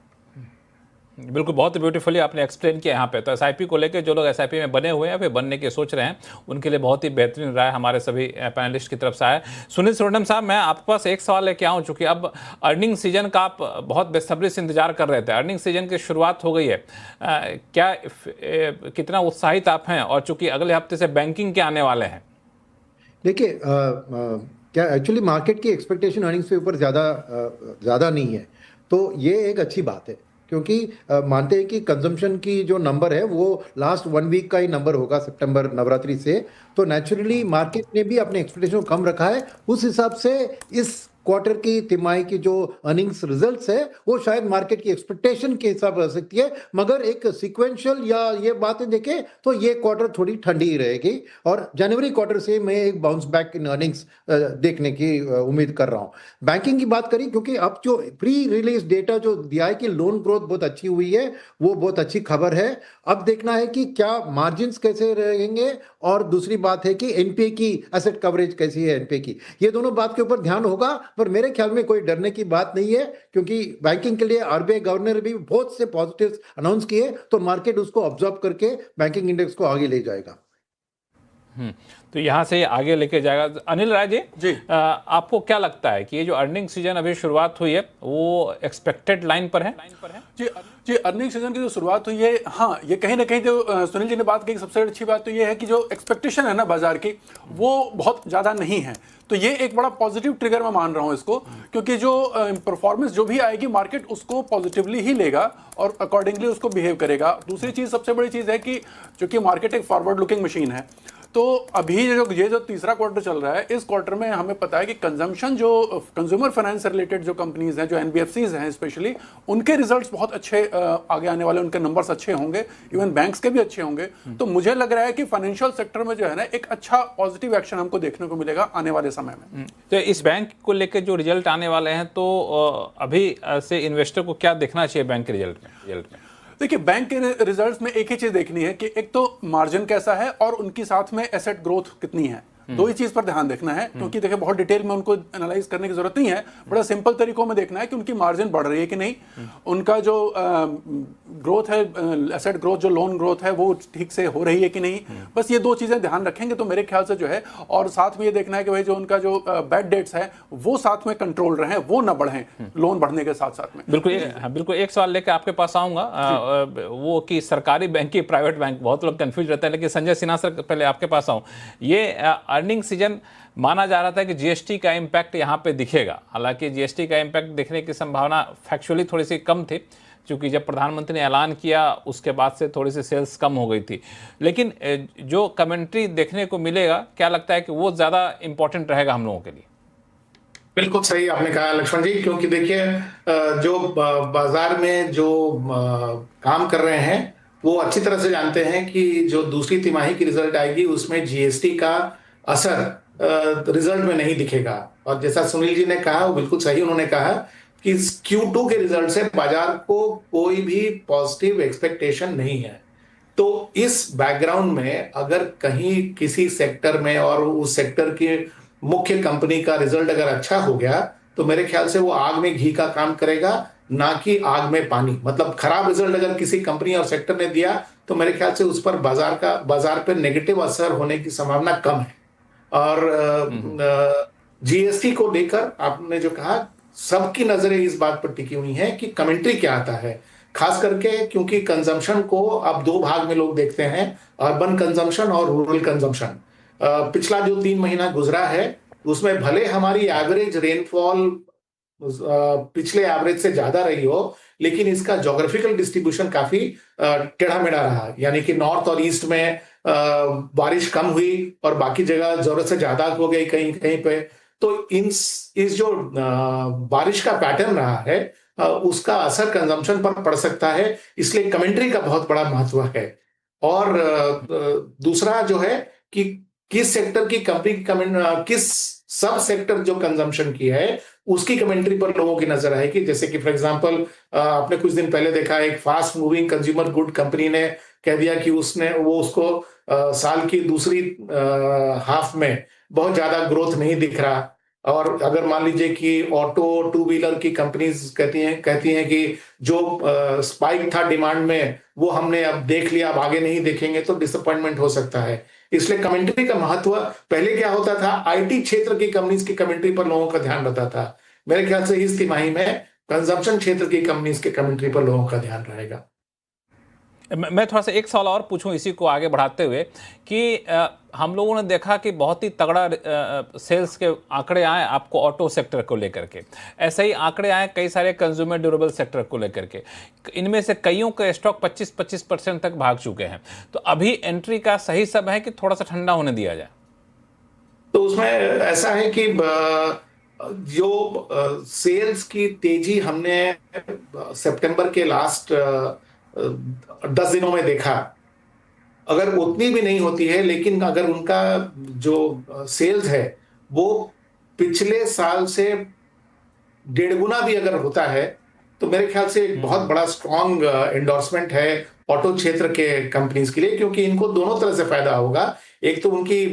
बिल्कुल, बहुत ब्यूटीफुली आपने एक्सप्लेन किया यहाँ पे। तो एसआईपी को लेकर जो लोग एसआईपी में बने हुए हैं फिर बनने की सोच रहे हैं, उनके लिए बहुत ही बेहतरीन राय हमारे सभी पैनलिस्ट की तरफ से आया। सुनील सुवर्णम साहब, मैं आपके पास एक सवाल लेके आऊँ, चूँकि अब अर्निंग सीजन का आप बहुत बेसब्री से इंतजार कर रहे थे, अर्निंग सीजन की शुरुआत हो गई है, क्या कितना उत्साहित आप हैं? और चूँकि अगले हफ्ते से बैंकिंग के आने वाले हैं, देखिए क्या एक्चुअली मार्केट की एक्सपेक्टेशन अर्निंग्स के ऊपर ज़्यादा नहीं है, तो ये एक अच्छी बात है, क्योंकि मानते हैं कि कंजम्पशन की जो नंबर है वो लास्ट 1 वीक का ही नंबर होगा सितंबर नवरात्रि से, तो नेचुरली मार्केट ने भी अपने एक्सपेक्टेशन को कम रखा है। उस हिसाब से इस क्वार्टर की तिमाही की जो अर्निंग्स रिजल्ट्स है वो शायद मार्केट की एक्सपेक्टेशन के हिसाब रह सकती है, मगर एक सीक्वेंशियल या ये बातें देखें तो ये क्वार्टर थोड़ी ठंडी ही रहेगी और जनवरी क्वार्टर से मैं एक बाउंस बैक इन अर्निंग्स देखने की उम्मीद कर रहा हूँ। बैंकिंग की बात करें, क्योंकि अब जो प्री रिलीज डेटा जो दिया है कि लोन ग्रोथ बहुत अच्छी हुई है, वो बहुत अच्छी खबर है। अब देखना है कि क्या मार्जिन्स कैसे रहेंगे, और दूसरी बात है कि एनपीए की एसेट कवरेज कैसी है एनपीए की, ये दोनों बात के ऊपर ध्यान होगा। पर मेरे ख्याल में कोई डरने की बात नहीं है, क्योंकि बैंकिंग के लिए आरबीआई गवर्नर भी बहुत से पॉजिटिव्स अनाउंस किए, तो मार्केट उसको ऑब्जर्व करके बैंकिंग इंडेक्स को आगे ले जाएगा। तो यहाँ से आगे लेके जाएगा। अनिल राय जी, जी। आपको क्या लगता है कि ये जो अर्निंग सीजन अभी शुरुआत हुई है वो एक्सपेक्टेड लाइन पर है? जी, अर्निंग सीजन की जो शुरुआत हुई है, हाँ, ये कहीं ना कहीं जो सुनील जी ने बात की, सबसे अच्छी बात तो ये है कि जो एक्सपेक्टेशन है ना बाजार की, वो बहुत ज़्यादा नहीं है। तो ये एक बड़ा पॉजिटिव ट्रिगर मैं मान रहा हूँ इसको, क्योंकि जो परफॉर्मेंस जो भी आएगी मार्केट उसको पॉजिटिवली ही लेगा और अकॉर्डिंगली उसको बिहेव करेगा। दूसरी चीज़, सबसे बड़ी चीज़ है कि चूंकि मार्केट एक फॉरवर्ड लुकिंग मशीन है, तो अभी ये जो तीसरा क्वार्टर चल रहा है, इस क्वार्टर में हमें पता है कि कंजम्पशन, जो कंज्यूमर फाइनेंस से रिलेटेड जो कंपनीज हैं, जो एनबीएफसीज हैं स्पेशली, उनके रिजल्ट्स बहुत अच्छे आगे आने वाले, उनके नंबर्स अच्छे होंगे, इवन बैंक्स के भी अच्छे होंगे। तो मुझे लग रहा है कि फाइनेंशियल सेक्टर में जो है ना एक अच्छा पॉजिटिव एक्शन हमको देखने को मिलेगा आने वाले समय में। तो इस बैंक को लेकर जो रिजल्ट आने वाले हैं, तो अभी से इन्वेस्टर को क्या देखना चाहिए बैंक के रिजल्ट में? देखिए, बैंक के रिजल्ट्स में एक ही चीज देखनी है कि एक तो मार्जिन कैसा है और उनकी साथ में एसेट ग्रोथ कितनी है। दो ही चीज पर ध्यान देखना है, क्योंकि देखिए बहुत डिटेल में उनको एनालाइज करने की जरूरत नहीं है। बड़ा सिंपल तरीकों में देखना है कि उनकी मार्जिन बढ़ रही है कि नहीं, उनका जो ग्रोथ है, एसेट ग्रोथ, जो लोन ग्रोथ है, वो ठीक से हो रही है कि नहीं। बस ये दो चीजें ध्यान रखेंगे तो मेरे ख्याल से जो है, और साथ में ये देखना है कि भाई जो उनका जो बैड डेट्स है वो साथ में कंट्रोल रहे, वो ना बढ़े लोन बढ़ने के साथ साथ में। बिल्कुल एक सवाल लेकर आपके पास आऊंगा, वो कि सरकारी बैंक की प्राइवेट बैंक, बहुत लोग कंफ्यूज रहते हैं, लेकिन संजय सिन्हा सर पहले आपके पास आऊं। ये अर्निंग सीजन माना जा रहा था कि जीएसटी का इम्पैक्ट यहाँ पे दिखेगा, हालांकि जीएसटी का इम्पैक्ट दिखने की संभावना फैक्चुअली थोड़ी सी कम थी, क्योंकि जब प्रधानमंत्री ने ऐलान किया उसके बाद से थोड़ी सी सेल्स कम हो गई थी। लेकिन जो कमेंट्री देखने को मिलेगा, क्या लगता है कि वो ज़्यादा इंपॉर्टेंट रहेगा हम लोगों के लिए? बिल्कुल सही आपने कहा लक्ष्मण जी, क्योंकि देखिए जो बाजार में जो काम कर रहे हैं वो अच्छी तरह से जानते हैं कि जो दूसरी तिमाही की रिजल्ट आएगी उसमें जीएसटी का असर रिजल्ट में नहीं दिखेगा। और जैसा सुनील जी ने कहा, वो बिल्कुल सही उन्होंने कहा कि Q2 के रिजल्ट से बाजार को कोई भी पॉजिटिव एक्सपेक्टेशन नहीं है। तो इस बैकग्राउंड में अगर कहीं किसी सेक्टर में और उस सेक्टर की मुख्य कंपनी का रिजल्ट अगर अच्छा हो गया, तो मेरे ख्याल से वो आग में घी का काम करेगा, ना कि आग में पानी। मतलब खराब रिजल्ट अगर किसी कंपनी और सेक्टर ने दिया तो मेरे ख्याल से उस पर बाजार पर नेगेटिव असर होने की संभावना कम है। और जीएसटी को लेकर आपने जो कहा, सबकी नजरें इस बात पर टिकी हुई हैं कि कमेंट्री क्या आता है, खास करके क्योंकि कंजम्पशन को अब दो भाग में लोग देखते हैं, अर्बन कंजम्पशन और रूरल कंजम्पशन। पिछला जो 3 महीना गुजरा है उसमें भले हमारी एवरेज रेनफॉल पिछले एवरेज से ज्यादा रही हो, लेकिन इसका ज्योग्राफिकल डिस्ट्रीब्यूशन काफी टेढ़ा मेढ़ा रहा। यानी कि नॉर्थ और ईस्ट में बारिश कम हुई और बाकी जगह जरूरत से ज्यादा हो गई कहीं कहीं पे। तो इस जो बारिश का पैटर्न रहा है उसका असर कंजम्पशन पर पड़ सकता है, इसलिए कमेंट्री का बहुत बड़ा महत्व है। और दूसरा जो है कि किस सेक्टर की कंपनी, किस सब सेक्टर जो कंजम्पशन की है उसकी कमेंट्री पर लोगों की नजर आएगी। जैसे कि फॉर एग्जांपल आपने कुछ दिन पहले देखा, एक fast moving consumer good company ने कह दिया कि उसको साल की दूसरी हाफ में बहुत ज्यादा ग्रोथ नहीं दिख रहा। और अगर मान लीजिए कि ऑटो टू व्हीलर की कंपनीज कहती हैं कि जो स्पाइक था डिमांड में वो हमने अब देख लिया, अब आगे नहीं देखेंगे, तो डिसअपॉइंटमेंट हो सकता है। इसलिए कमेंट्री का महत्व, पहले क्या होता था, आईटी क्षेत्र की कंपनीज की कमेंट्री पर लोगों का ध्यान रहता था। मेरे ख्याल से इस तिमाही में कंजम्पशन क्षेत्र की कंपनीज के कमेंट्री पर लोगों का ध्यान रहेगा। मैं थोड़ा सा एक सवाल और पूछूं इसी को आगे बढ़ाते हुए कि हम लोगों ने देखा कि बहुत ही तगड़ा सेल्स के आंकड़े आए आपको ऑटो सेक्टर को लेकर के, ऐसे ही आंकड़े आए कई सारे कंज्यूमर ड्यूरेबल सेक्टर को लेकर के। इनमें से कईयों के स्टॉक 25% तक भाग चुके हैं। तो अभी एंट्री का सही समय है कि थोड़ा सा ठंडा होने दिया जाए? तो उसमें ऐसा है कि जो सेल्स की तेजी हमने सितंबर के लास्ट 10 दिनों में देखा, अगर उतनी भी नहीं होती है, लेकिन अगर उनका जो सेल्स है वो पिछले साल से 1.5 गुना भी अगर होता है, तो मेरे ख्याल से एक बहुत बड़ा स्ट्रॉन्ग एंडोर्समेंट है ऑटो क्षेत्र के कंपनीज के लिए, क्योंकि इनको दोनों तरह से फायदा होगा। एक तो उनकी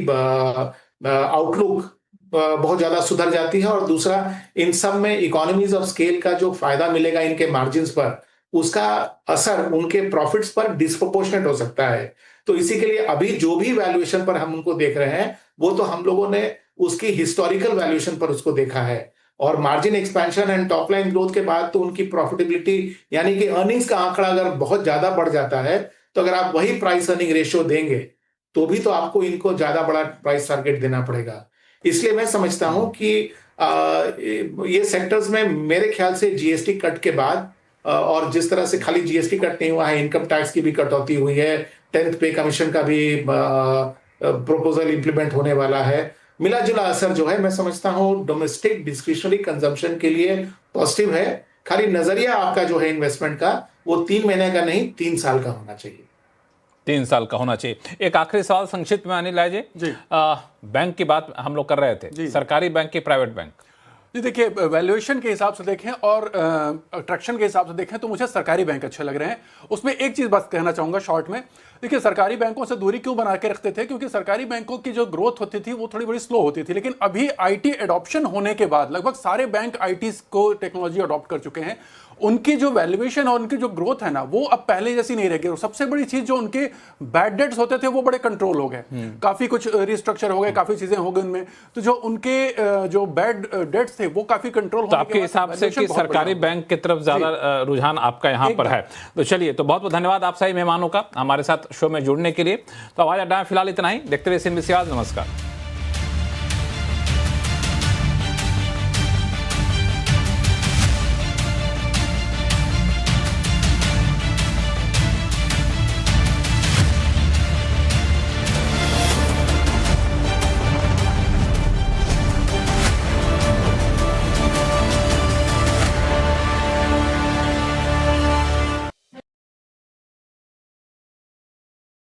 आउटलुक बहुत ज्यादा सुधर जाती है, और दूसरा इन सब में इकोनॉमीज ऑफ स्केल का जो फायदा मिलेगा इनके मार्जिन्स पर, उसका असर उनके प्रॉफिट्स पर डिस्प्रोपोर्शनेट हो सकता है। तो इसी के लिए अभी जो भी वैल्यूएशन पर हम उनको देख रहे हैं, वो तो हम लोगों ने उसकी हिस्टोरिकल वैल्यूएशन पर उसको देखा है, और margin expansion and top line growth के बाद तो उनकी प्रॉफिटेबिलिटी यानी कि अर्निंग्स का आंकड़ा अगर बहुत ज्यादा बढ़ जाता है, तो अगर आप वही प्राइस अर्निंग रेशियो देंगे तो भी तो आपको इनको ज्यादा बड़ा प्राइस टारगेट देना पड़ेगा। इसलिए मैं समझता हूं कि ये सेक्टर्स में मेरे ख्याल से जीएसटी कट के बाद, और जिस तरह से खाली जीएसटी कट नहीं हुआ है, इनकम टैक्स की भी कटौती हुई है, 10th पे कमीशन का भी प्रपोजल इंप्लीमेंट होने वाला है, मिला जुला असर जो है मैं समझता हूं डोमेस्टिक डिस्क्रिशनरी कंजम्पशन के लिए पॉजिटिव है। खाली नजरिया आपका जो है इन्वेस्टमेंट का, वो 3 महीने का नहीं 3 साल का होना चाहिए। 3 साल का होना चाहिए। एक आखिरी सवाल संक्षिप्त में अनिल राय जी, बैंक की बात हम लोग कर रहे थे, सरकारी बैंक की प्राइवेट बैंक? जी देखिए, वैल्यूएशन के हिसाब से देखें और अट्रैक्शन के हिसाब से देखें तो मुझे सरकारी बैंक अच्छे लग रहे हैं। उसमें एक चीज़ बस कहना चाहूँगा शॉर्ट में, देखिए सरकारी बैंकों से दूरी क्यों बना के रखते थे, क्योंकि सरकारी बैंकों की जो ग्रोथ होती थी वो थोड़ी बड़ी स्लो होती थी, लेकिन अभी आईटी एडॉप्शन होने के बाद लगभग सारे बैंक आईटी को टेक्नोलॉजी अडॉप्ट कर चुके हैं। उनकी जो वैल्यूएशन और उनकी जो ग्रोथ है ना, वो अब पहले जैसी नहीं रहेगी। और सबसे बड़ी चीज, जो उनके बैड डेट्स होते थे वो बड़े कंट्रोल हो गए, काफी कुछ रिस्ट्रक्चर हो गए, काफी चीजें हो गई उनमें, तो जो उनके जो बैड डेट्स थे वो काफी कंट्रोल। तो आपके हिसाब से कि सरकारी बैंक की तरफ ज्यादा रुझान आपका यहाँ पर है। तो चलिए, तो बहुत बहुत धन्यवाद आप सभी मेहमानों का हमारे साथ शो में जुड़ने के लिए। तो आवाज अड्डा में फिलहाल इतना ही। देखते रहिए CNBC आज। नमस्कार।